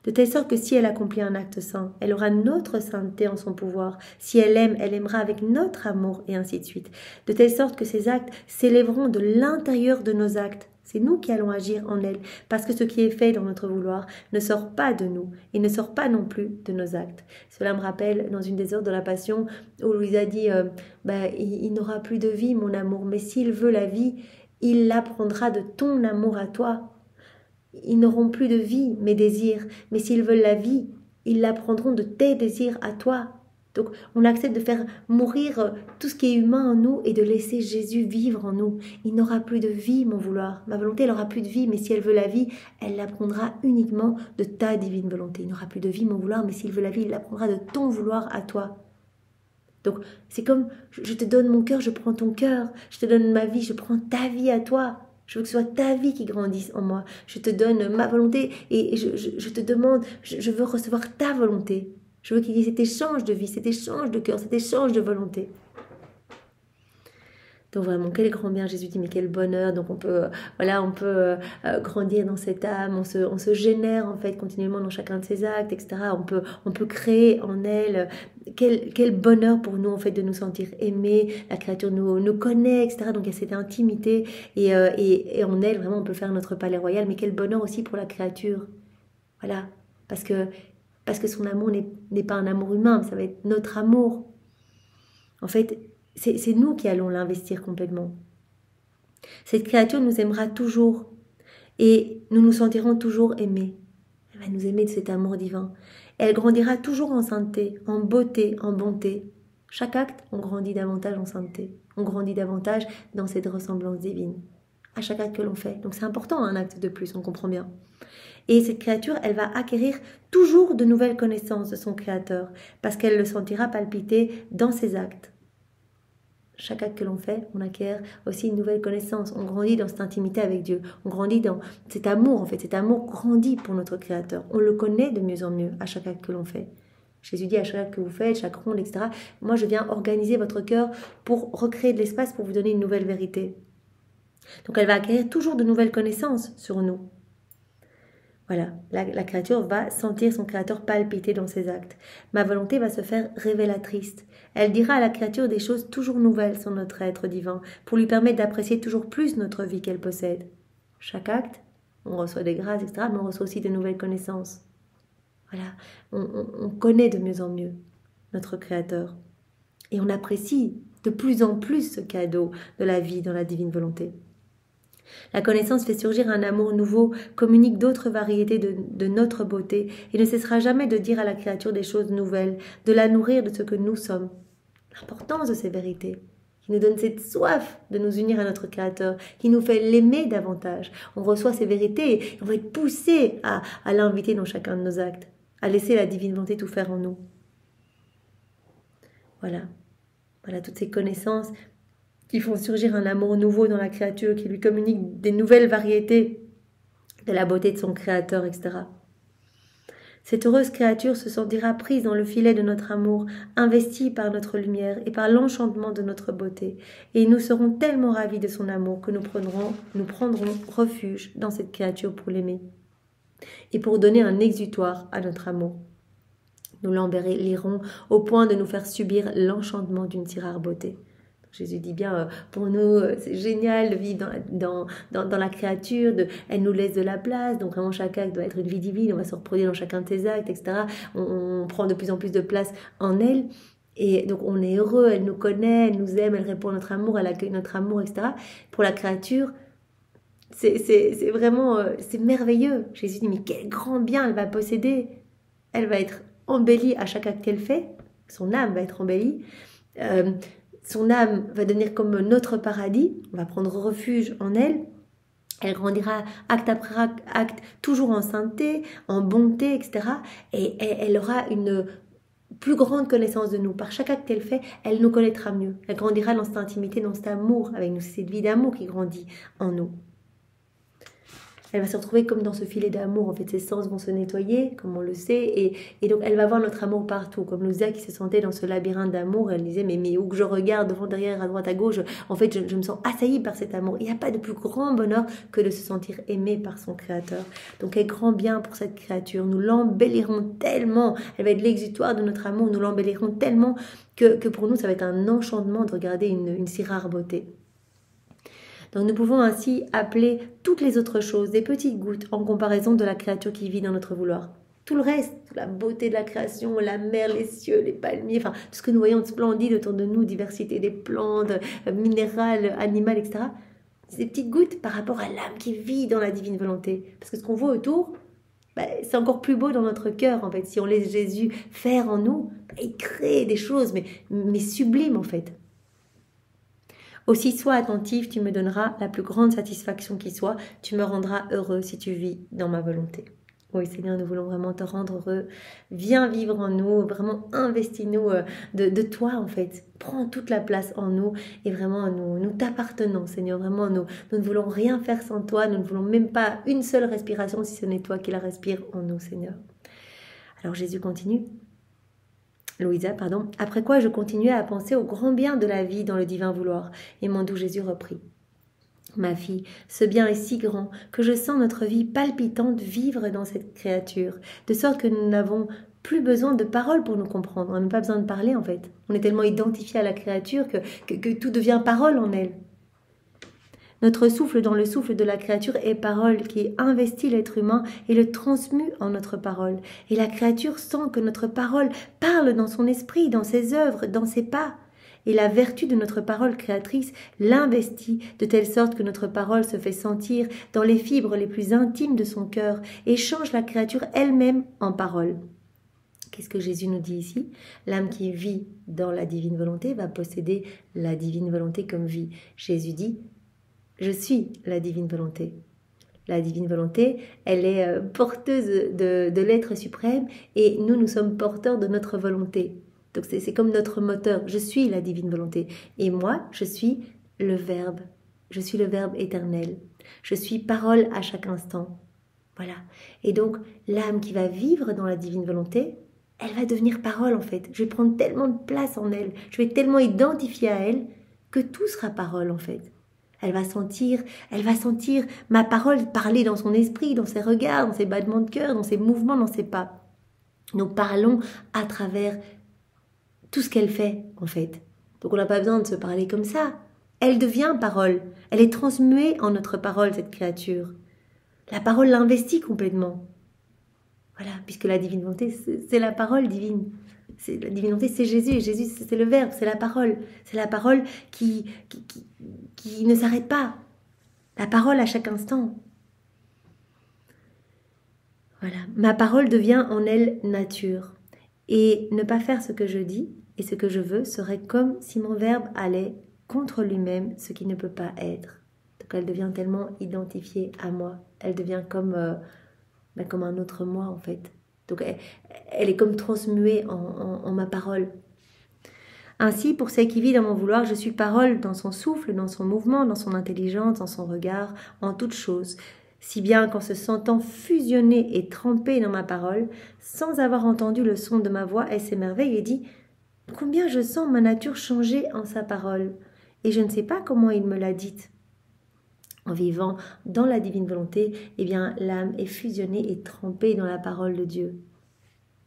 De telle sorte que si elle accomplit un acte saint, elle aura notre sainteté en son pouvoir. Si elle aime, elle aimera avec notre amour, et ainsi de suite. De telle sorte que ces actes s'élèveront de l'intérieur de nos actes. C'est nous qui allons agir en elle, parce que ce qui est fait dans notre vouloir ne sort pas de nous, et ne sort pas non plus de nos actes. Cela me rappelle, dans une des heures de la Passion, où Louise a dit il n'aura plus de vie, mon amour, mais s'il veut la vie, il la prendra de ton amour à toi. Ils n'auront plus de vie, mes désirs, mais s'ils veulent la vie, ils la prendront de tes désirs à toi. Donc, on accepte de faire mourir tout ce qui est humain en nous et de laisser Jésus vivre en nous. Il n'aura plus de vie, mon vouloir. Ma volonté, elle n'aura plus de vie, mais si elle veut la vie, elle la prendra uniquement de ta divine volonté. Il n'aura plus de vie, mon vouloir, mais s'il veut la vie, il la prendra de ton vouloir à toi. Donc, c'est comme, je te donne mon cœur, je prends ton cœur. Je te donne ma vie, je prends ta vie à toi. Je veux que ce soit ta vie qui grandisse en moi. Je te donne ma volonté et je te demande, je veux recevoir ta volonté. Je veux qu'il y ait cet échange de vie, cet échange de cœur, cet échange de volonté. Donc vraiment, quel grand bien, Jésus dit, mais quel bonheur. Donc on peut grandir dans cette âme, on se génère en fait continuellement dans chacun de ses actes, etc. On peut créer en elle. Quel bonheur pour nous en fait de nous sentir aimés. La créature nous connaît, etc. Donc il y a cette intimité et en elle vraiment on peut faire notre palais royal. Mais quel bonheur aussi pour la créature. Voilà, parce que son amour n'est pas un amour humain, mais ça va être notre amour. En fait, c'est nous qui allons l'investir complètement. Cette créature nous aimera toujours et nous nous sentirons toujours aimés. Elle va nous aimer de cet amour divin. Elle grandira toujours en sainteté, en beauté, en bonté. Chaque acte, on grandit davantage en sainteté. On grandit davantage dans cette ressemblance divine. À chaque acte que l'on fait. Donc c'est important un acte de plus, on comprend bien. Et cette créature, elle va acquérir toujours de nouvelles connaissances de son Créateur, parce qu'elle le sentira palpiter dans ses actes. Chaque acte que l'on fait, on acquiert aussi une nouvelle connaissance. On grandit dans cette intimité avec Dieu. On grandit dans cet amour, en fait. Cet amour grandit pour notre Créateur. On le connaît de mieux en mieux à chaque acte que l'on fait. Jésus dit à chaque acte que vous faites, chaque ronde, etc. Moi, je viens organiser votre cœur pour recréer de l'espace pour vous donner une nouvelle vérité. Donc, elle va acquérir toujours de nouvelles connaissances sur nous. Voilà, la créature va sentir son Créateur palpiter dans ses actes. Ma volonté va se faire révélatrice. Elle dira à la créature des choses toujours nouvelles sur notre être divin, pour lui permettre d'apprécier toujours plus notre vie qu'elle possède. Chaque acte, on reçoit des grâces, etc., mais on reçoit aussi de nouvelles connaissances. Voilà, on connaît de mieux en mieux notre Créateur. Et on apprécie de plus en plus ce cadeau de la vie dans la divine volonté. La connaissance fait surgir un amour nouveau, communique d'autres variétés de notre beauté et ne cessera jamais de dire à la créature des choses nouvelles, de la nourrir de ce que nous sommes. L'importance de ces vérités, qui nous donne cette soif de nous unir à notre Créateur, qui nous fait l'aimer davantage. On reçoit ces vérités et on va être poussé à l'inviter dans chacun de nos actes, à laisser la divine volonté tout faire en nous. Voilà toutes ces connaissances qui font surgir un amour nouveau dans la créature, qui lui communique des nouvelles variétés de la beauté de son Créateur, etc. Cette heureuse créature se sentira prise dans le filet de notre amour, investie par notre lumière et par l'enchantement de notre beauté. Et nous serons tellement ravis de son amour que nous prendrons refuge dans cette créature pour l'aimer et pour donner un exutoire à notre amour. Nous l'embellirons au point de nous faire subir l'enchantement d'une si rare beauté. Jésus dit bien, pour nous, c'est génial de vivre dans la créature, elle nous laisse de la place, donc vraiment chaque acte doit être une vie divine, on va se reproduire dans chacun de ses actes, etc. On prend de plus en plus de place en elle, et donc on est heureux, elle nous connaît, elle nous aime, elle répond à notre amour, elle accueille notre amour, etc. Pour la créature, c'est vraiment, c'est merveilleux. Jésus dit, mais quel grand bien elle va posséder, elle va être embellie à chaque acte qu'elle fait, son âme va être embellie, son âme va devenir comme notre paradis, on va prendre refuge en elle, elle grandira acte après acte, toujours en sainteté, en bonté, etc. Et elle aura une plus grande connaissance de nous. Par chaque acte qu'elle fait, elle nous connaîtra mieux. Elle grandira dans cette intimité, dans cet amour avec nous. C'est cette vie d'amour qui grandit en nous. Elle va se retrouver comme dans ce filet d'amour. En fait, ses sens vont se nettoyer, comme on le sait. Et donc, elle va voir notre amour partout. Comme Louisa qui se sentait dans ce labyrinthe d'amour. Elle disait, mais où que je regarde, devant, derrière, à droite, à gauche, en fait, je me sens assaillie par cet amour. Il n'y a pas de plus grand bonheur que de se sentir aimée par son Créateur. Donc, quel grand bien pour cette créature. Nous l'embellirons tellement. Elle va être l'exutoire de notre amour. Nous l'embellirons tellement que pour nous, ça va être un enchantement de regarder une si rare beauté. Donc nous pouvons ainsi appeler toutes les autres choses des petites gouttes en comparaison de la créature qui vit dans notre vouloir. Tout le reste, la beauté de la création, la mer, les cieux, les palmiers, enfin tout ce que nous voyons de splendide autour de nous, diversité des plantes, minérales, animales, etc. C'est des petites gouttes par rapport à l'âme qui vit dans la divine volonté. Parce que ce qu'on voit autour, c'est encore plus beau dans notre cœur en fait. Si on laisse Jésus faire en nous, il crée des choses mais sublimes en fait. Aussi sois attentif, tu me donneras la plus grande satisfaction qui soit, tu me rendras heureux si tu vis dans ma volonté. Oui Seigneur, nous voulons vraiment te rendre heureux. Viens vivre en nous, vraiment investis-nous de toi en fait. Prends toute la place en nous et vraiment nous t'appartenons Seigneur. Vraiment nous ne voulons rien faire sans toi, nous ne voulons même pas une seule respiration si ce n'est toi qui la respires en nous Seigneur. Alors Jésus continue. Louisa, pardon. Après quoi je continuais à penser au grand bien de la vie dans le divin vouloir. Et mon doux Jésus reprit. Ma fille, ce bien est si grand que je sens notre vie palpitante vivre dans cette créature, de sorte que nous n'avons plus besoin de paroles pour nous comprendre. On n'a même pas besoin de parler en fait. On est tellement identifié à la créature que tout devient parole en elle. Notre souffle dans le souffle de la créature est parole qui investit l'être humain et le transmue en notre parole. Et la créature sent que notre parole parle dans son esprit, dans ses œuvres, dans ses pas. et la vertu de notre parole créatrice l'investit de telle sorte que notre parole se fait sentir dans les fibres les plus intimes de son cœur et change la créature elle-même en parole. Qu'est-ce que Jésus nous dit ici? L'âme qui vit dans la divine volonté va posséder la divine volonté comme vie. Jésus dit « Je suis la divine volonté ». La divine volonté, elle est porteuse de l'être suprême et nous sommes porteurs de notre volonté. Donc c'est comme notre moteur. Je suis la divine volonté. Et moi, je suis le Verbe. Je suis le Verbe éternel. Je suis parole à chaque instant. Voilà. Et donc, l'âme qui va vivre dans la divine volonté, elle va devenir parole en fait. Je vais prendre tellement de place en elle. Je vais tellement identifier à elle que tout sera parole en fait. Elle va sentir ma parole parler dans son esprit, dans ses regards, dans ses battements de cœur, dans ses mouvements, dans ses pas. Nous parlons à travers tout ce qu'elle fait, en fait. Donc on n'a pas besoin de se parler comme ça. Elle devient parole. Elle est transmuée en notre parole, cette créature. La parole l'investit complètement. Voilà, puisque la divine volonté, c'est la parole divine. La divine volonté, c'est Jésus. Et Jésus, c'est le Verbe, c'est la parole. C'est la parole qui ne s'arrête pas. La parole à chaque instant. Voilà. Ma parole devient en elle nature. Et ne pas faire ce que je dis et ce que je veux serait comme si mon Verbe allait contre lui-même, ce qui ne peut pas être. Donc elle devient tellement identifiée à moi. Elle devient comme un autre moi en fait. Donc elle est comme transmuée en ma parole. Ainsi, pour celle qui vit dans mon vouloir, je suis parole dans son souffle, dans son mouvement, dans son intelligence, dans son regard, en toutes choses. Si bien qu'en se sentant fusionnée et trempée dans ma parole, sans avoir entendu le son de ma voix, elle s'émerveille et dit « Combien je sens ma nature changer en sa parole, et je ne sais pas comment il me l'a dite. » En vivant dans la divine volonté, eh bien, l'âme est fusionnée et trempée dans la parole de Dieu.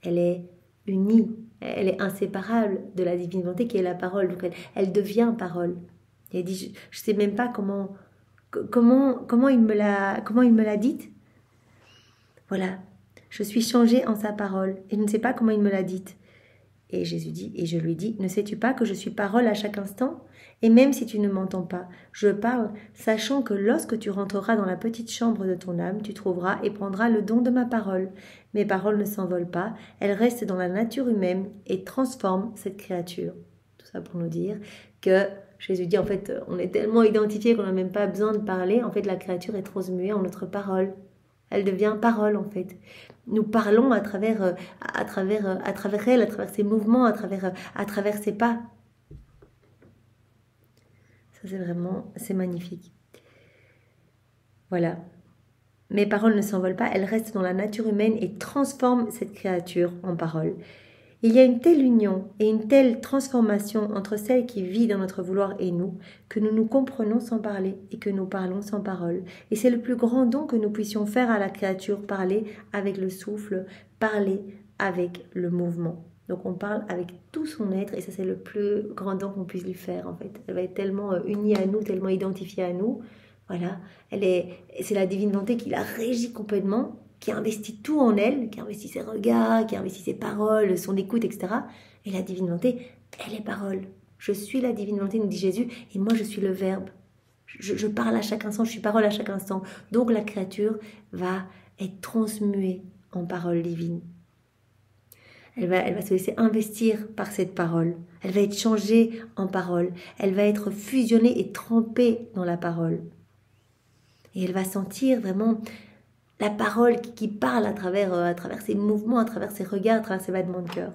Elle est unie, elle est inséparable de la divine volonté qui est la parole. Donc elle devient parole. Et elle dit, je ne sais même pas comment il me l'a dite. Voilà, je suis changée en sa parole et je ne sais pas comment il me l'a dite. Et Jésus dit, et je lui dis, ne sais-tu pas que je suis parole à chaque instant? Et même si tu ne m'entends pas, je parle, sachant que lorsque tu rentreras dans la petite chambre de ton âme, tu trouveras et prendras le don de ma parole. Mes paroles ne s'envolent pas, elles restent dans la nature humaine et transforment cette créature. Tout ça pour nous dire que Jésus dit, en fait, on est tellement identifié qu'on n'a même pas besoin de parler. En fait, la créature est transmuée en notre parole. Elle devient parole, en fait. Nous parlons à travers elle, à travers ses mouvements, à travers ses pas. Ça, c'est magnifique. Voilà. Mes paroles ne s'envolent pas, elles restent dans la nature humaine et transforment cette créature en parole. Il y a une telle union et une telle transformation entre celle qui vit dans notre vouloir et nous, que nous nous comprenons sans parler et que nous parlons sans parole. Et c'est le plus grand don que nous puissions faire à la créature, parler avec le souffle, parler avec le mouvement. Donc on parle avec tout son être et ça c'est le plus grand don qu'on puisse lui faire en fait. Elle va être tellement unie à nous, tellement identifiée à nous. Voilà, c'est la divine volonté qui la régit complètement, qui investit tout en elle, qui investit ses regards, qui investit ses paroles, son écoute, etc. Et la divine volonté, elle est parole. Je suis la divine volonté, nous dit Jésus, et moi je suis le Verbe. Je parle à chaque instant, je suis parole à chaque instant. Donc la créature va être transmuée en parole divine. Elle va se laisser investir par cette parole. Elle va être changée en parole. Elle va être fusionnée et trempée dans la parole. Et elle va sentir vraiment la parole qui parle à travers ses mouvements, à travers ses regards, à travers ses battements de cœur.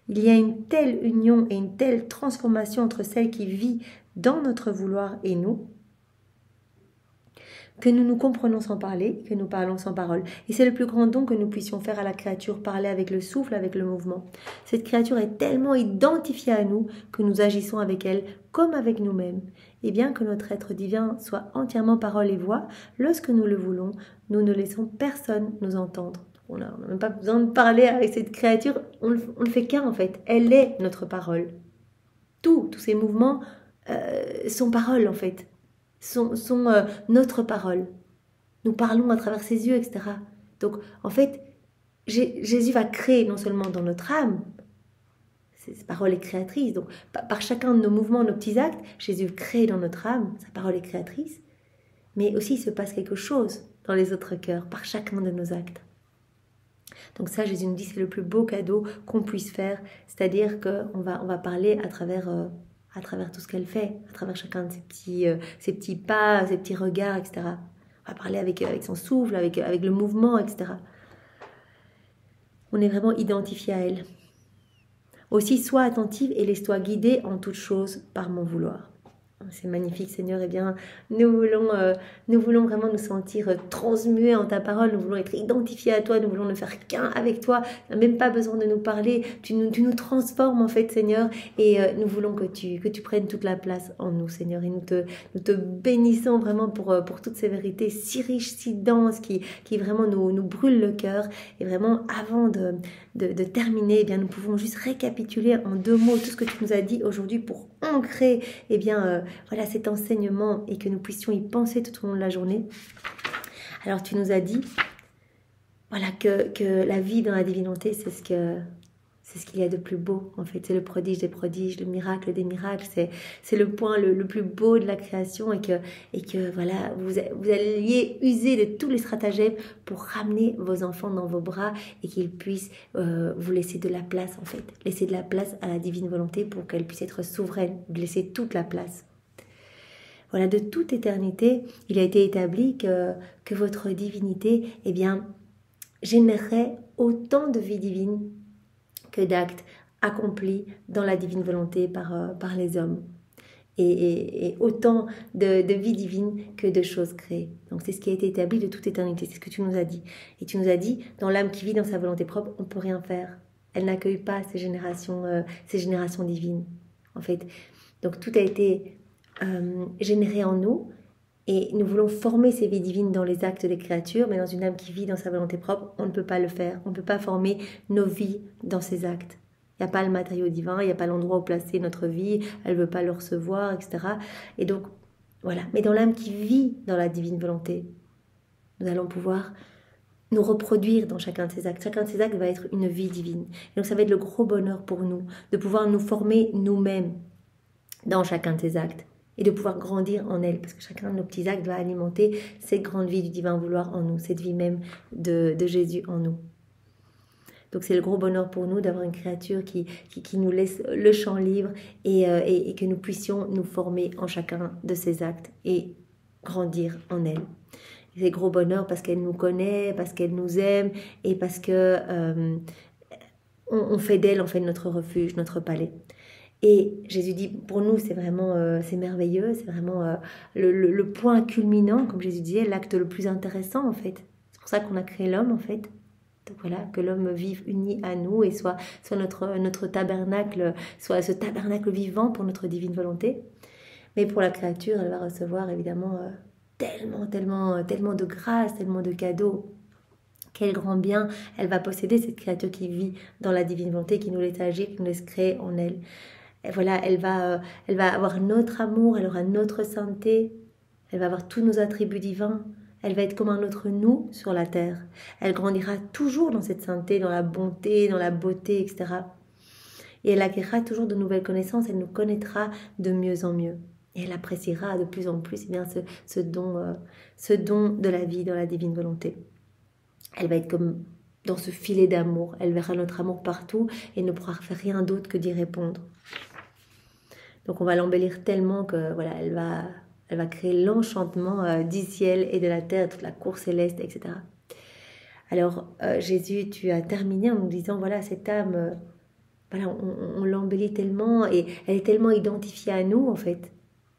Il y a une telle union et une telle transformation entre celle qui vit dans notre vouloir et nous, que nous nous comprenons sans parler, que nous parlons sans parole. Et c'est le plus grand don que nous puissions faire à la créature, parler avec le souffle, avec le mouvement. Cette créature est tellement identifiée à nous que nous agissons avec elle comme avec nous-mêmes. Et bien que notre être divin soit entièrement parole et voix, lorsque nous le voulons, nous ne laissons personne nous entendre. On n'a même pas besoin de parler avec cette créature, on ne fait qu'un en fait. Elle est notre parole. Tous ces mouvements sont paroles en fait. Sont notre parole. Nous parlons à travers ses yeux, etc. Donc, en fait, Jésus va créer non seulement dans notre âme Cette parole est créatrice. Donc, par chacun de nos mouvements, nos petits actes, Jésus crée dans notre âme, sa parole est créatrice. Mais aussi, il se passe quelque chose dans les autres cœurs, par chacun de nos actes. Donc ça, Jésus nous dit, c'est le plus beau cadeau qu'on puisse faire. C'est-à-dire qu'on va parler à travers tout ce qu'elle fait, à travers chacun de ses petits pas, ses petits regards, etc. On va parler avec son souffle, avec le mouvement, etc. On est vraiment identifié à elle. Aussi, sois attentive et laisse-toi guider en toutes choses par mon vouloir. C'est magnifique, Seigneur. Eh bien, nous voulons vraiment nous sentir transmués en ta parole. Nous voulons être identifiés à toi. Nous voulons ne faire qu'un avec toi. Tu n'as même pas besoin de nous parler. Tu nous transformes, en fait, Seigneur. Et nous voulons que tu prennes toute la place en nous, Seigneur. Et nous te bénissons vraiment pour toutes ces vérités si riches, si denses, qui vraiment nous brûlent le cœur. Et vraiment, avant de terminer, eh bien, nous pouvons juste récapituler en 2 mots tout ce que tu nous as dit aujourd'hui pour ancrer, eh bien, voilà, cet enseignement et que nous puissions y penser tout au long de la journée. Alors, tu nous as dit, voilà, que la vie dans la divinité, c'est ce qu'il y a de plus beau, en fait. C'est le prodige des prodiges, le miracle des miracles. C'est le point le plus beau de la création et que voilà, vous alliez user de tous les stratagèmes pour ramener vos enfants dans vos bras et qu'ils puissent vous laisser de la place, en fait. Laisser de la place à la divine volonté pour qu'elle puisse être souveraine, laisser toute la place. Voilà, de toute éternité, il a été établi que votre divinité, eh bien, générerait autant de vie divine que d'actes accomplis dans la divine volonté par les hommes. Et autant de vie divine que de choses créées. Donc c'est ce qui a été établi de toute éternité, c'est ce que tu nous as dit. Et tu nous as dit, dans l'âme qui vit dans sa volonté propre, on ne peut rien faire. Elle n'accueille pas ces générations divines, en fait. Donc tout a été généré en nous, et nous voulons former ces vies divines dans les actes des créatures, mais dans une âme qui vit dans sa volonté propre, on ne peut pas le faire. On ne peut pas former nos vies dans ces actes. Il n'y a pas le matériau divin, il n'y a pas l'endroit où placer notre vie, elle ne veut pas le recevoir, etc. Et donc, voilà. Mais dans l'âme qui vit dans la divine volonté, nous allons pouvoir nous reproduire dans chacun de ces actes. Chacun de ces actes va être une vie divine. Et donc, ça va être le gros bonheur pour nous, de pouvoir nous former nous-mêmes dans chacun de ces actes. Et de pouvoir grandir en elle, parce que chacun de nos petits actes va alimenter cette grande vie du divin vouloir en nous, cette vie même de Jésus en nous. Donc c'est le gros bonheur pour nous d'avoir une créature qui nous laisse le champ libre et que nous puissions nous former en chacun de ces actes et grandir en elle. C'est le gros bonheur parce qu'elle nous connaît, parce qu'elle nous aime et parce que on fait d'elle en fait notre refuge, notre palais. Et Jésus dit, pour nous, c'est vraiment, c'est merveilleux, c'est vraiment le point culminant, comme Jésus disait, l'acte le plus intéressant, en fait. C'est pour ça qu'on a créé l'homme, en fait. Donc voilà, que l'homme vive uni à nous et soit notre tabernacle, soit ce tabernacle vivant pour notre divine volonté. Mais pour la créature, elle va recevoir évidemment tellement de grâce, tellement de cadeaux. Quel grand bien elle va posséder, cette créature qui vit dans la divine volonté, qui nous laisse agir, qui nous laisse créer en elle. Et voilà, elle va avoir notre amour, elle aura notre sainteté, elle va avoir tous nos attributs divins, elle va être comme un autre nous sur la terre. Elle grandira toujours dans cette sainteté, dans la bonté, dans la beauté, etc. Et elle acquérera toujours de nouvelles connaissances, elle nous connaîtra de mieux en mieux. Et elle appréciera de plus en plus bien, ce don de la vie dans la divine volonté. Elle va être comme dans ce filet d'amour, elle verra notre amour partout et ne pourra faire rien d'autre que d'y répondre. Donc on va l'embellir tellement que voilà, elle va créer l'enchantement du ciel et de la terre, toute la cour céleste, etc. Alors Jésus, tu as terminé en nous disant, voilà, cette âme, voilà, on l'embellit tellement et elle est tellement identifiée à nous, en fait.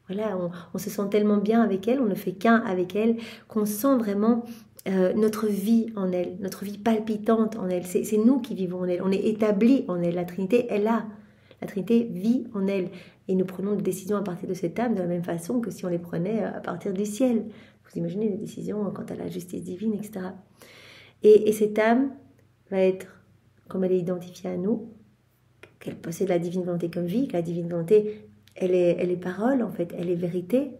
Voilà, on se sent tellement bien avec elle, on ne fait qu'un avec elle, qu'on sent vraiment notre vie en elle, notre vie palpitante en elle. C'est nous qui vivons en elle, on est établis en elle. La Trinité est là. La Trinité vit en elle. Et nous prenons des décisions à partir de cette âme de la même façon que si on les prenait à partir du ciel. Vous imaginez les décisions quant à la justice divine, etc. Et cette âme va être, comme elle est identifiée à nous, qu'elle possède la divine volonté comme vie, que la divine volonté, elle est parole, en fait, elle est vérité.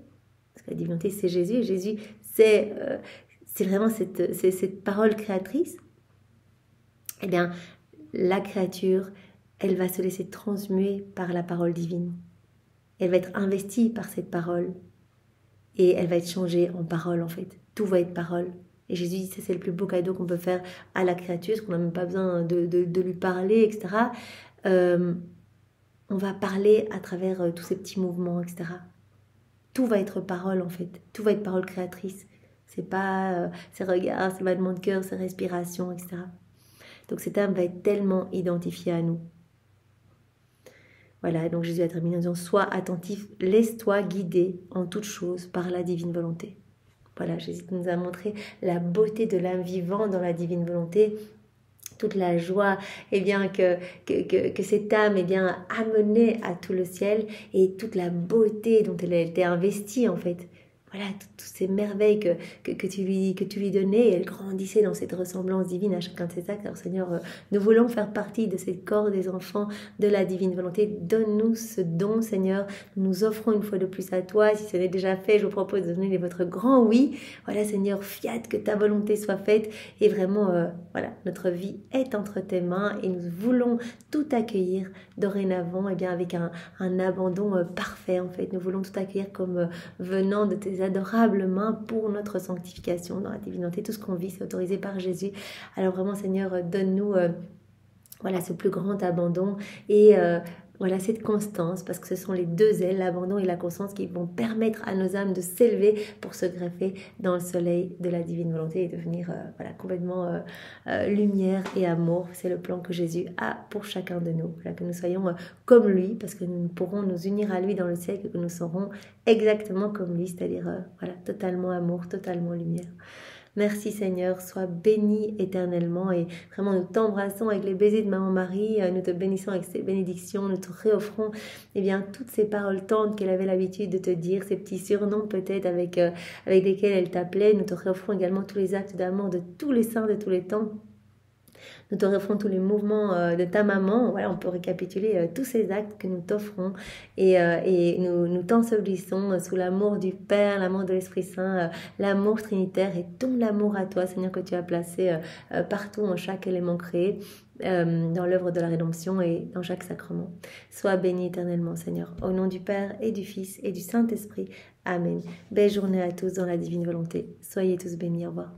Parce que la divine volonté, c'est Jésus. Et Jésus, c'est vraiment cette parole créatrice. Eh bien, la créature elle va se laisser transmuer par la parole divine. Elle va être investie par cette parole. Et elle va être changée en parole en fait. Tout va être parole. Et Jésus dit, ça c'est le plus beau cadeau qu'on peut faire à la créature, parce qu'on n'a même pas besoin de lui parler, etc. On va parler à travers tous ces petits mouvements, etc. Tout va être parole en fait. Tout va être parole créatrice. C'est pas ses regards, ses battements de cœur, ses respirations, etc. Donc cette âme va être tellement identifiée à nous. Voilà, donc Jésus a terminé en disant, sois attentif, laisse-toi guider en toutes choses par la divine volonté. Voilà, Jésus nous a montré la beauté de l'âme vivante dans la divine volonté, toute la joie que cette âme a amenée à tout le ciel et toute la beauté dont elle a été investie en fait. Voilà, toutes ces merveilles que tu lui donnais, elle grandissait dans cette ressemblance divine à chacun de ses actes. Alors Seigneur, nous voulons faire partie de ces corps des enfants de la divine volonté. Donne-nous ce don, Seigneur. Nous nous offrons une fois de plus à toi. Si ce n'est déjà fait, je vous propose de donner votre grand oui. Voilà, Seigneur, fiat, que ta volonté soit faite. Et vraiment, voilà, notre vie est entre tes mains et nous voulons tout accueillir dorénavant avec un abandon parfait, en fait. Nous voulons tout accueillir comme venant de tes adorables mains pour notre sanctification dans la divinité. Tout ce qu'on vit, c'est autorisé par Jésus. Alors vraiment, Seigneur, donne-nous voilà, ce plus grand abandon et voilà, cette constance, parce que ce sont les deux ailes, l'abandon et la constance, qui vont permettre à nos âmes de s'élever pour se greffer dans le soleil de la divine volonté et devenir voilà, complètement lumière et amour. C'est le plan que Jésus a pour chacun de nous, voilà, que nous soyons comme lui, parce que nous pourrons nous unir à lui dans le ciel, que nous serons exactement comme lui, c'est-à-dire voilà, totalement amour, totalement lumière. Merci Seigneur, sois béni éternellement et vraiment nous t'embrassons avec les baisers de Maman Marie, nous te bénissons avec ces bénédictions, nous te réoffrons toutes ces paroles tendres qu'elle avait l'habitude de te dire, ces petits surnoms peut-être avec lesquels elle t'appelait. Nous te réoffrons également tous les actes d'amour de tous les saints de tous les temps. Nous te réoffrons tous les mouvements de ta maman. Voilà, on peut récapituler tous ces actes que nous t'offrons et nous t'ensevelissons sous l'amour du Père, l'amour de l'Esprit Saint, l'amour trinitaire et ton amour à toi, Seigneur, que tu as placé partout en chaque élément créé dans l'œuvre de la rédemption et dans chaque sacrement. Sois béni éternellement, Seigneur, au nom du Père et du Fils et du Saint-Esprit. Amen. Belle journée à tous dans la divine volonté. Soyez tous bénis. Au revoir.